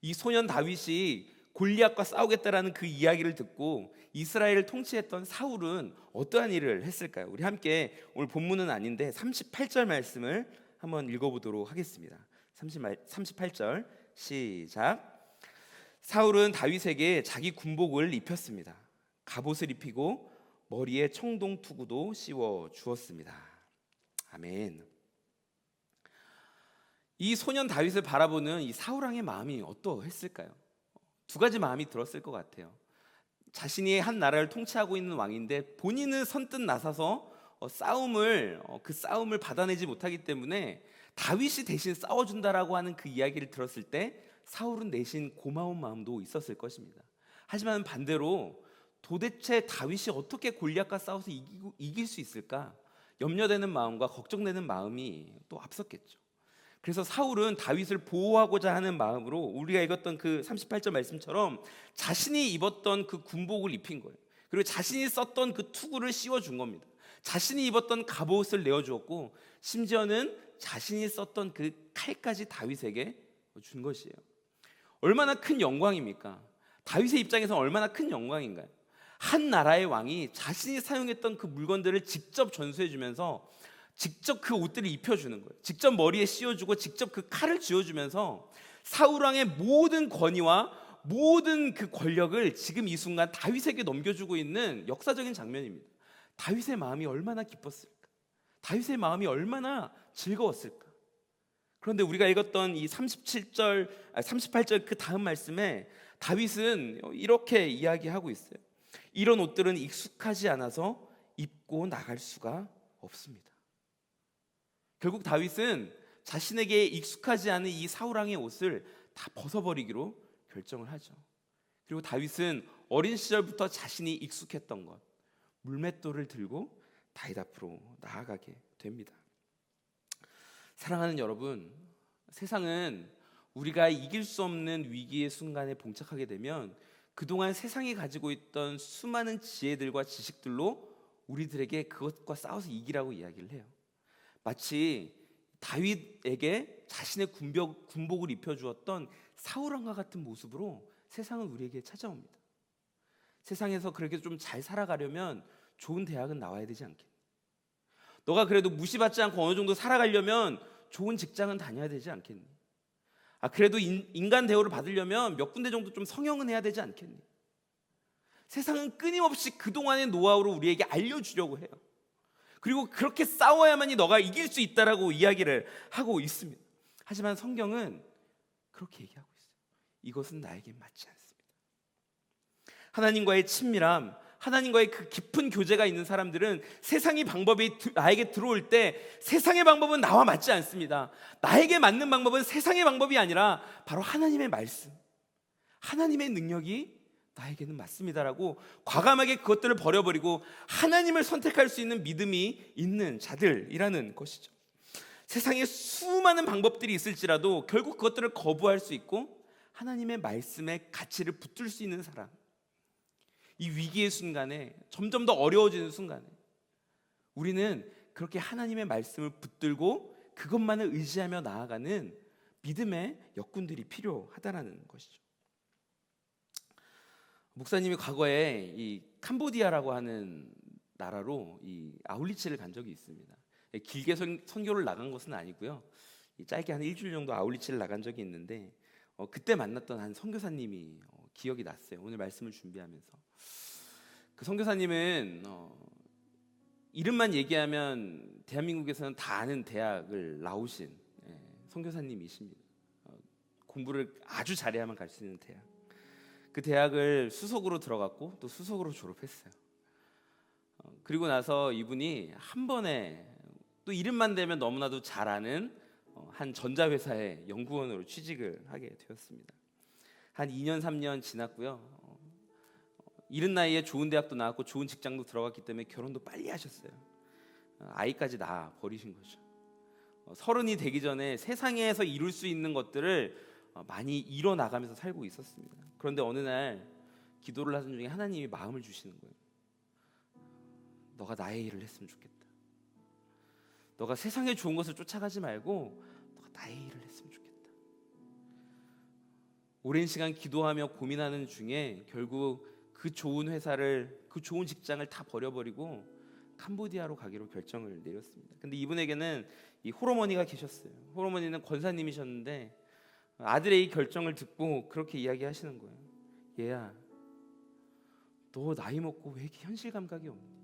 이 소년 다윗이 골리앗과 싸우겠다라는 그 이야기를 듣고 이스라엘을 통치했던 사울은 어떠한 일을 했을까요? 우리 함께 오늘 본문은 아닌데 38절 말씀을 한번 읽어보도록 하겠습니다. 38절 시작. 사울은 다윗에게 자기 군복을 입혔습니다. 갑옷을 입히고 머리에 청동 투구도 씌워 주었습니다. 아멘. 이 소년 다윗을 바라보는 이 사울 왕의 마음이 어떠했을까요? 두 가지 마음이 들었을 것 같아요. 자신이 한 나라를 통치하고 있는 왕인데 본인은 선뜻 나서서 그 싸움을 받아내지 못하기 때문에 다윗이 대신 싸워준다라고 하는 그 이야기를 들었을 때 사울은 내심 고마운 마음도 있었을 것입니다. 하지만 반대로 도대체 다윗이 어떻게 골리앗과 싸워서 이길 수 있을까 염려되는 마음과 걱정되는 마음이 또 앞섰겠죠. 그래서 사울은 다윗을 보호하고자 하는 마음으로 우리가 읽었던 그 38절 말씀처럼 자신이 입었던 그 군복을 입힌 거예요. 그리고 자신이 썼던 그 투구를 씌워준 겁니다. 자신이 입었던 갑옷을 내어주었고 심지어는 자신이 썼던 그 칼까지 다윗에게 준 것이에요. 얼마나 큰 영광입니까? 다윗의 입장에서는 얼마나 큰 영광인가요? 한 나라의 왕이 자신이 사용했던 그 물건들을 직접 전수해주면서 직접 그 옷들을 입혀주는 거예요. 직접 머리에 씌워주고 직접 그 칼을 쥐어주면서 사울 왕의 모든 권위와 모든 그 권력을 지금 이 순간 다윗에게 넘겨주고 있는 역사적인 장면입니다. 다윗의 마음이 얼마나 기뻤을까? 다윗의 마음이 얼마나 즐거웠을까? 그런데 우리가 읽었던 이 38절 그 다음 말씀에 다윗은 이렇게 이야기하고 있어요. 이런 옷들은 익숙하지 않아서 입고 나갈 수가 없습니다. 결국 다윗은 자신에게 익숙하지 않은 이 사울왕의 옷을 다 벗어버리기로 결정을 하죠. 그리고 다윗은 어린 시절부터 자신이 익숙했던 것, 물맷돌을 들고 다윗 앞으로 나아가게 됩니다. 사랑하는 여러분, 세상은 우리가 이길 수 없는 위기의 순간에 봉착하게 되면 그동안 세상이 가지고 있던 수많은 지혜들과 지식들로 우리들에게 그것과 싸워서 이기라고 이야기를 해요. 마치 다윗에게 자신의 군복을 입혀주었던 사울왕과 같은 모습으로 세상은 우리에게 찾아옵니다. 세상에서 그렇게 좀 잘 살아가려면 좋은 대학은 나와야 되지 않겠니? 너가 그래도 무시받지 않고 어느 정도 살아가려면 좋은 직장은 다녀야 되지 않겠니? 그래도 인간 대우를 받으려면 몇 군데 정도 좀 성형은 해야 되지 않겠니? 세상은 끊임없이 그동안의 노하우를 우리에게 알려주려고 해요. 그리고 그렇게 싸워야만이 너가 이길 수 있다라고 이야기를 하고 있습니다. 하지만 성경은 그렇게 얘기하고 있어요. 이것은 나에게 맞지 않습니다. 하나님과의 친밀함, 하나님과의 그 깊은 교제가 있는 사람들은 세상의 방법이 나에게 들어올 때 세상의 방법은 나와 맞지 않습니다. 나에게 맞는 방법은 세상의 방법이 아니라 바로 하나님의 말씀, 하나님의 능력이 나에게는 맞습니다라고 과감하게 그것들을 버려버리고 하나님을 선택할 수 있는 믿음이 있는 자들이라는 것이죠. 세상에 수많은 방법들이 있을지라도 결국 그것들을 거부할 수 있고 하나님의 말씀에 가치를 붙들 수 있는 사람, 이 위기의 순간에 점점 더 어려워지는 순간에 우리는 그렇게 하나님의 말씀을 붙들고 그것만을 의지하며 나아가는 믿음의 역군들이 필요하다라는 것이죠. 목사님이 과거에 이 캄보디아라고 하는 나라로 이 아울리치를 간 적이 있습니다. 길게 선교를 나간 것은 아니고요. 짧게 한 일주일 정도 아울리치를 나간 적이 있는데 그때 만났던 한 선교사님이 기억이 났어요. 오늘 말씀을 준비하면서 그 선교사님은 이름만 얘기하면 대한민국에서는 다 아는 대학을 나오신 선교사님이십니다. 공부를 아주 잘해야만 갈 수 있는 대학. 그 대학을 수석으로 들어갔고 또 수석으로 졸업했어요. 그리고 나서 이분이 한 번에 또 이름만 대면 너무나도 잘 아는 한 전자회사의 연구원으로 취직을 하게 되었습니다. 한 2년 3년 지났고요. 이른 나이에 좋은 대학도 나왔고 좋은 직장도 들어갔기 때문에 결혼도 빨리 하셨어요. 아이까지 낳아 버리신 거죠. 30이 되기 전에 세상에서 이룰 수 있는 것들을 많이 이뤄 나가면서 살고 있었습니다. 그런데 어느 날 기도를 하던 중에 하나님이 마음을 주시는 거예요. 너가 나의 일을 했으면 좋겠다. 너가 세상에 좋은 것을 쫓아가지 말고 너가 나의 일을 했으면 좋겠다. 오랜 시간 기도하며 고민하는 중에 결국 그 좋은 회사를, 그 좋은 직장을 다 버려버리고 캄보디아로 가기로 결정을 내렸습니다. 근데 이분에게는 이 홀어머니가 계셨어요. 홀어머니는 권사님이셨는데 아들의 이 결정을 듣고 그렇게 이야기하시는 거예요. 얘야, 너 나이 먹고 왜 이렇게 현실 감각이 없니?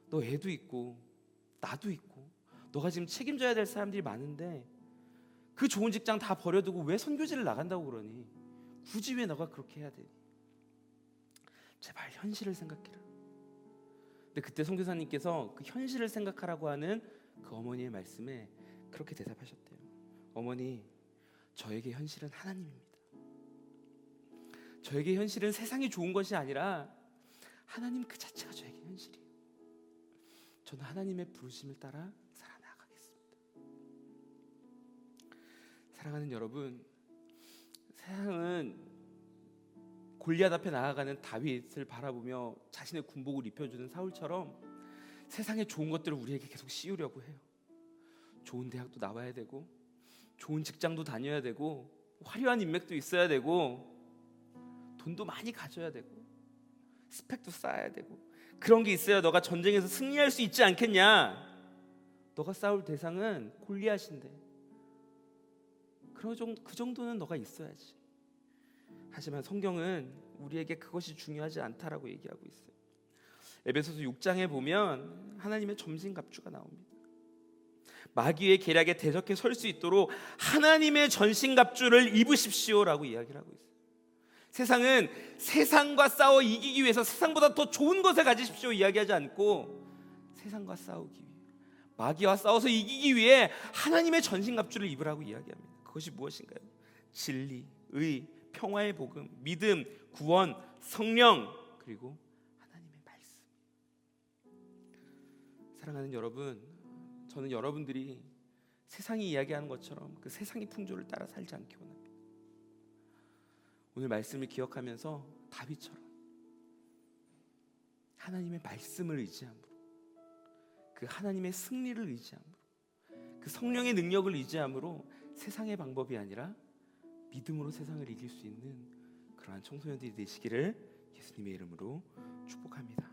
너 애도 있고 나도 있고 너가 지금 책임져야 될 사람들이 많은데 그 좋은 직장 다 버려두고 왜 선교지를 나간다고 그러니? 굳이 왜 너가 그렇게 해야 되니? 제발 현실을 생각해라. 근데 그때 선교사님께서 그 현실을 생각하라고 하는 그 어머니의 말씀에 그렇게 대답하셨대요. 어머니, 저에게 현실은 하나님입니다. 저에게 현실은 세상이 좋은 것이 아니라 하나님 그 자체가 저에게 현실이에요. 저는 하나님의 부르심을 따라 살아나가겠습니다. 사랑하는 여러분, 세상은 골리앗 앞에 나아가는 다윗을 바라보며 자신의 군복을 입혀주는 사울처럼 세상의 좋은 것들을 우리에게 계속 씌우려고 해요. 좋은 대학도 나와야 되고 좋은 직장도 다녀야 되고 화려한 인맥도 있어야 되고 돈도 많이 가져야 되고 스펙도 쌓아야 되고 그런 게 있어야 너가 전쟁에서 승리할 수 있지 않겠냐. 너가 싸울 대상은 골리앗인데 그 정도는 너가 있어야지. 하지만 성경은 우리에게 그것이 중요하지 않다라고 얘기하고 있어요. 에베소서 6장에 보면 하나님의 전신갑주가 나옵니다. 마귀의 계략에 대적해 설 수 있도록 하나님의 전신갑주를 입으십시오라고 이야기를 하고 있어요. 세상은 세상과 싸워 이기기 위해서 세상보다 더 좋은 것을 가지십시오 이야기하지 않고 세상과 싸우기 위해, 마귀와 싸워서 이기기 위해 하나님의 전신갑주를 입으라고 이야기합니다. 그것이 무엇인가요? 진리, 의, 평화의 복음, 믿음, 구원, 성령, 그리고 하나님의 말씀. 사랑하는 여러분, 저는 여러분들이 세상이 이야기하는 것처럼 그 세상의 풍조를 따라 살지 않기 원합니다. 오늘 말씀을 기억하면서 다윗처럼 하나님의 말씀을 의지함으로, 그 하나님의 승리를 의지함으로, 그 성령의 능력을 의지함으로 세상의 방법이 아니라 믿음으로 세상을 이길 수 있는 그러한 청소년들이 되시기를 예수님의 이름으로 축복합니다.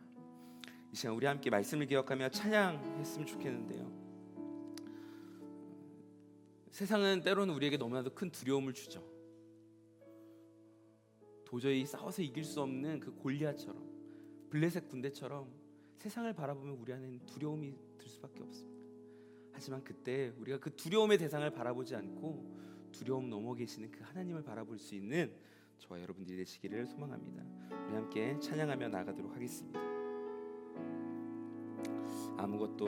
이 시간 우리 함께 말씀을 기억하며 찬양했으면 좋겠는데요. 세상은 때로는 우리에게 너무나도 큰 두려움을 주죠. 도저히 싸워서 이길 수 없는 그 골리앗처럼, 블레셋 군대처럼 세상을 바라보면 우리 안에는 두려움이 들 수밖에 없습니다. 하지만 그때 우리가 그 두려움의 대상을 바라보지 않고 두려움 넘어 계시는 그 하나님을 바라볼 수 있는 저와 여러분들이 되시기를 소망합니다. 우리 함께 찬양하며 나가도록 하겠습니다. 아무것도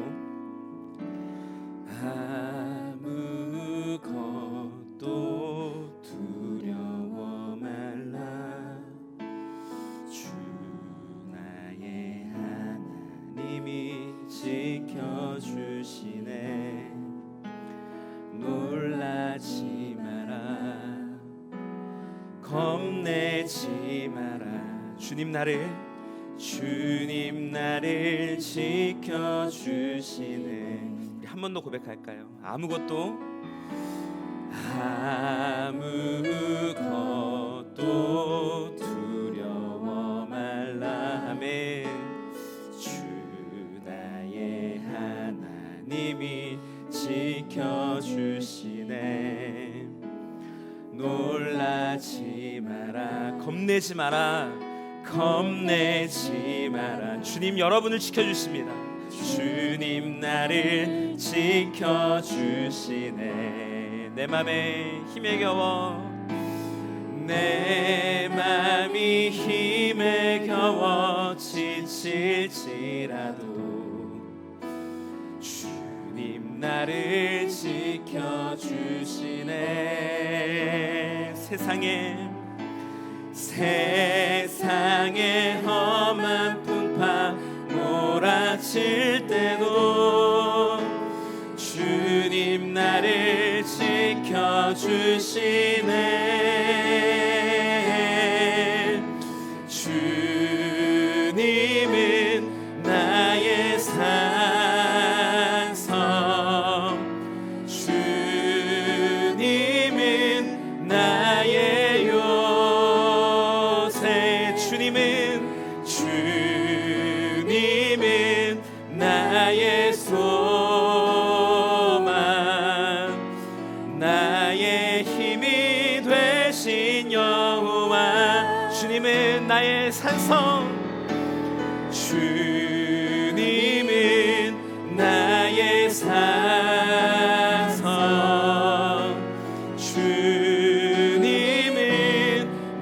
두려워 말라. 주 나의 하나님이 지켜주시네. 놀라지 마라, 겁내지 마라. 주님 나를 지켜주시네. 우리 한 번 더 고백할까요? 아무것도 두려워 말라. 아멘. 주 나의 하나님이 지켜주시네. 놀라지 마라, 겁내지 마라, 겁내지 마라. 주님 여러분을 지켜주십니다. 주님 나를 지켜주시네. 내 맘에 힘에 겨워, 내 맘이 힘에 겨워 지칠지라도 주님 나를 지켜주시네. 세상의 험한 풍파 몰아칠 때도 주님 나를 지켜주시네. 주님은 나의 산성, 주님은 나의 요새, 주님은 나의 소망, 나의 힘이 되신 여호와. 주님은 나의 산성, 주님은 나의 산성, 주님은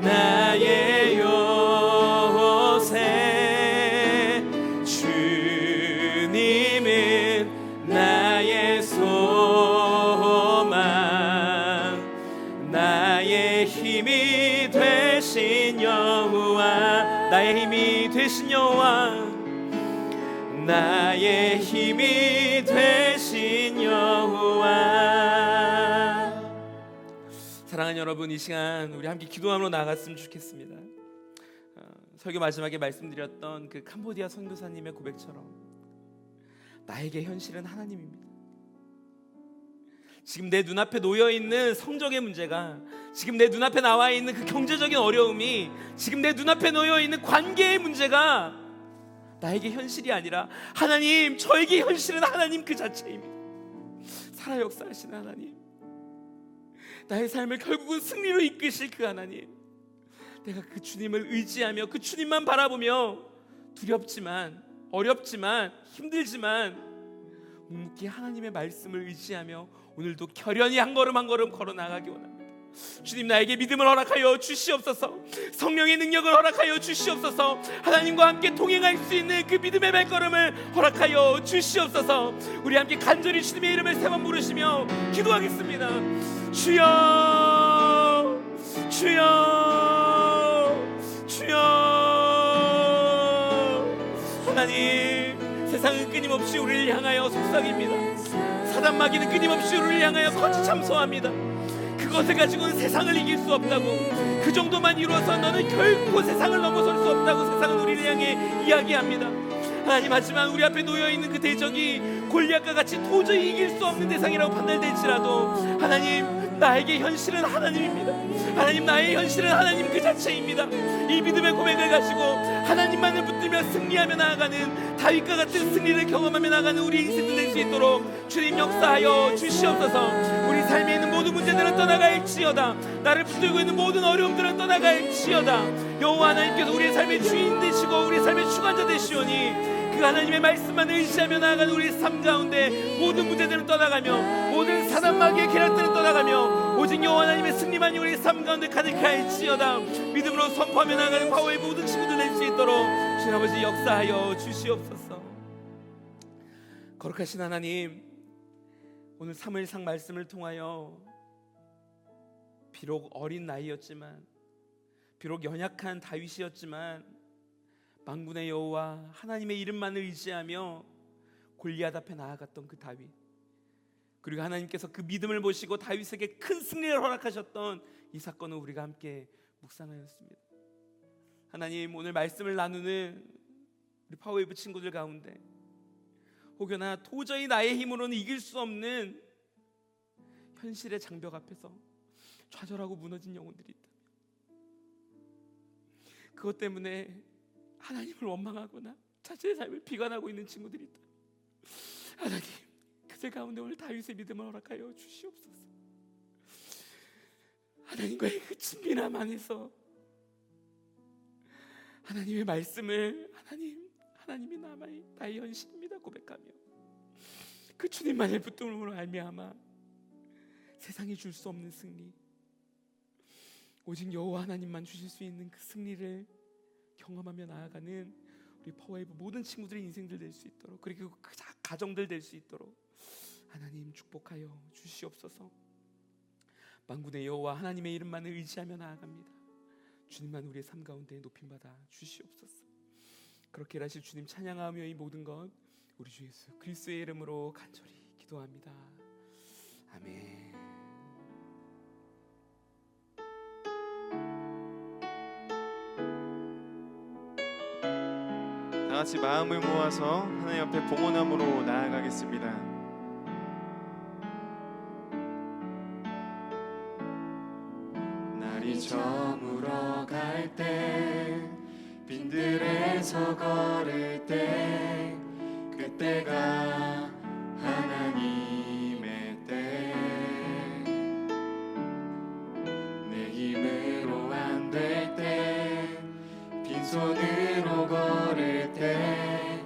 나의 요새, 주님은 나의 소망, 나의 힘이 되신 여호와. 나의 힘이 되신 여호와, 나의 힘이 되신 여호와. 사랑하는 여러분, 이 시간 우리 함께 기도함으로 나갔으면 좋겠습니다. 설교 마지막에 말씀드렸던 그 캄보디아 선교사님의 고백처럼 나에게 현실은 하나님입니다. 지금 내 눈앞에 놓여있는 성적의 문제가, 지금 내 눈앞에 나와 있는 그 경제적인 어려움이, 지금 내 눈앞에 놓여있는 관계의 문제가 나에게 현실이 아니라 하나님, 저에게 현실은 하나님 그 자체입니다. 살아 역사하시는 하나님, 나의 삶을 결국은 승리로 이끄실 그 하나님, 내가 그 주님을 의지하며 그 주님만 바라보며 두렵지만 어렵지만 힘들지만 묵묵히 하나님의 말씀을 의지하며 오늘도 결연히 한 걸음 한 걸음 걸어 나가기 원합니다. 주님, 나에게 믿음을 허락하여 주시옵소서. 성령의 능력을 허락하여 주시옵소서. 하나님과 함께 동행할 수 있는 그 믿음의 발걸음을 허락하여 주시옵소서. 우리 함께 간절히 주님의 이름을 세 번 부르시며 기도하겠습니다. 주여, 주여, 주여. 하나님, 세상은 끊임없이 우리를 향하여 속삭입니다. 사단마귀는 끊임없이 우리를 향하여 거짓 참소합니다. 그것을 가지고는 세상을 이길 수 없다고, 그 정도만 이루어서 너는 결코 세상을 넘어설 수 없다고 세상은 우리를 향해 이야기합니다. 하나님, 하지만 우리 앞에 놓여있는 그 대적이 골리앗과 같이 도저히 이길 수 없는 대상이라고 판단될지라도 하나님, 나에게 현실은 하나님입니다. 하나님, 나의 현실은 하나님 그 자체입니다. 이 믿음의 고백을 가지고 하나님만을 붙들며 승리하며 나아가는 다윗과 같은 승리를 경험하며 나아가는 우리 인생들 될 수 있도록 주님 역사하여 주시옵소서. 우리 삶에 있는 모든 문제들은 떠나갈지어다. 나를 붙들고 있는 모든 어려움들은 떠나갈지어다. 여호와 하나님께서 우리의 삶의 주인 되시고 우리의 삶의 주관자 되시오니 그 하나님의 말씀만을 의지하며 나아가는 우리의 삶 가운데 모든 문제들은 떠나가며 모든 사단마귀의 계략들은 떠나가며 오직 여호와 하나님의 승리만이 우리의 삶 가운데 가득할지어다. 믿음으로 선포하며 나아가는 파워의 모든 친구들 될 수 있도록 주님 아버지 역사하여 주시옵소서. 거룩하신 하나님, 오늘 사무엘상 말씀을 통하여 비록 어린 나이였지만, 비록 연약한 다윗이었지만 만군의 여호와 하나님의 이름만을 의지하며 골리앗 앞에 나아갔던 그 다윗, 그리고 하나님께서 그 믿음을 보시고 다윗에게 큰 승리를 허락하셨던 이 사건을 우리가 함께 묵상하였습니다. 하나님, 오늘 말씀을 나누는 우리 파워웨이브 친구들 가운데 혹여나 도저히 나의 힘으로는 이길 수 없는 현실의 장벽 앞에서 좌절하고 무너진 영혼들이 있다면, 그것 때문에 하나님을 원망하거나 자신의 삶을 비관하고 있는 친구들이 있다. 하나님, 그들 가운데 오늘 다윗의 믿음을 허락하여 주시옵소서. 하나님과의 그 친밀함 안에서 하나님의 말씀을 하나님이 나의 현실입니다 고백하며 그 주님만을 붙들므로 말미암아 세상이 줄 수 없는 승리, 오직 여호와 하나님만 주실 수 있는 그 승리를 경험하며 나아가는 우리 파워웨이브 모든 친구들의 인생들 될 수 있도록, 그리고 그 가정들 될 수 있도록 하나님 축복하여 주시옵소서. 만군의 여호와 하나님의 이름만을 의지하며 나아갑니다. 주님만 우리의 삶 가운데 높임받아 주시옵소서. 그렇게 하실 주님 찬양하며 이 모든 것 우리 주 예수 그리스도의 이름으로 간절히 기도합니다. 아멘. 다 같이 마음을 모아서 하나님 앞에 봉헌함으로 나아가겠습니다. 날이 저물어 갈 때, 빈들에서 걸을 때, 그때가 하나님의 때. 내 힘으로 안 될 때, 빈손으로 걸을 때,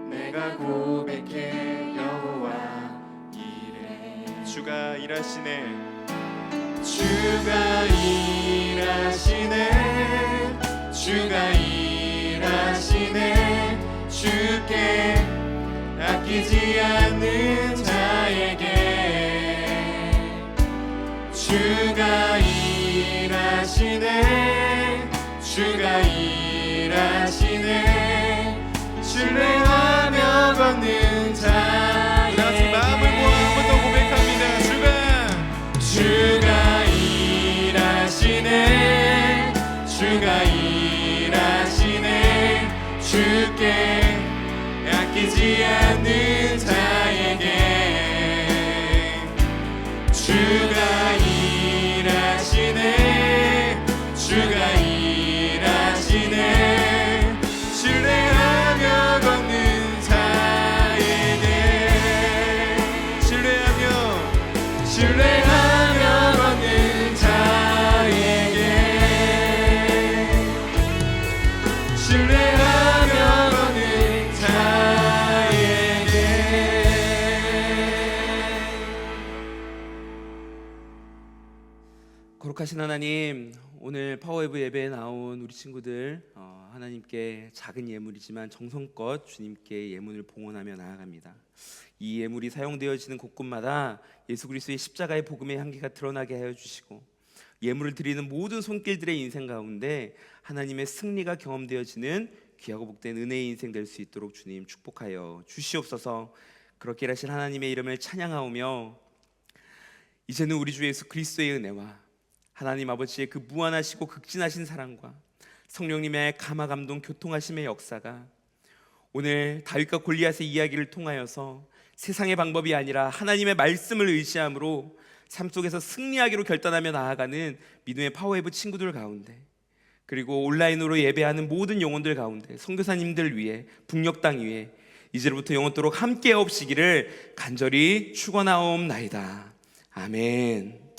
내가 고백해 여호와 이래. 주가 일하시네. 주가 일하시네. 주가 일하시네. 주께 아끼지 않는 자에게 주가 일하시네. 주가 일하시네. 신뢰하며 걷는 자에게. 다시 마음을 모아 한 번 더 고백합니다. 주가 일하시네. 주가 일하시네. 주께 아끼지 않는 자에게 주가 일하시네. 주가 일하시네. 신뢰하며 걷는 자에게 신뢰하며 걷는 자에게 신뢰하며 오는 자에게. 거룩하신 하나님, 오늘 파워웨브 예배에 나온 우리 친구들 하나님께 작은 예물이지만 정성껏 주님께 예물을 봉헌하며 나아갑니다. 이 예물이 사용되어지는 곳곳마다 예수 그리스도의 십자가의 복음의 향기가 드러나게 하여 주시고, 예물을 드리는 모든 손길들의 인생 가운데 하나님의 승리가 경험되어지는 귀하고 복된 은혜의 인생 될 수 있도록 주님 축복하여 주시옵소서. 그렇게 일하신 하나님의 이름을 찬양하오며, 이제는 우리 주 예수 그리스도의 은혜와 하나님 아버지의 그 무한하시고 극진하신 사랑과 성령님의 감화 감동 교통하심의 역사가 오늘 다윗과 골리앗의 이야기를 통하여서 세상의 방법이 아니라 하나님의 말씀을 의지함으로 삶 속에서 승리하기로 결단하며 나아가는 믿음의 파워웨브 친구들 가운데, 그리고 온라인으로 예배하는 모든 영혼들 가운데, 선교사님들 위해, 북녘 땅 위에 이제부터 영원토록 함께 없시기를 간절히 축원하옵나이다. 아멘.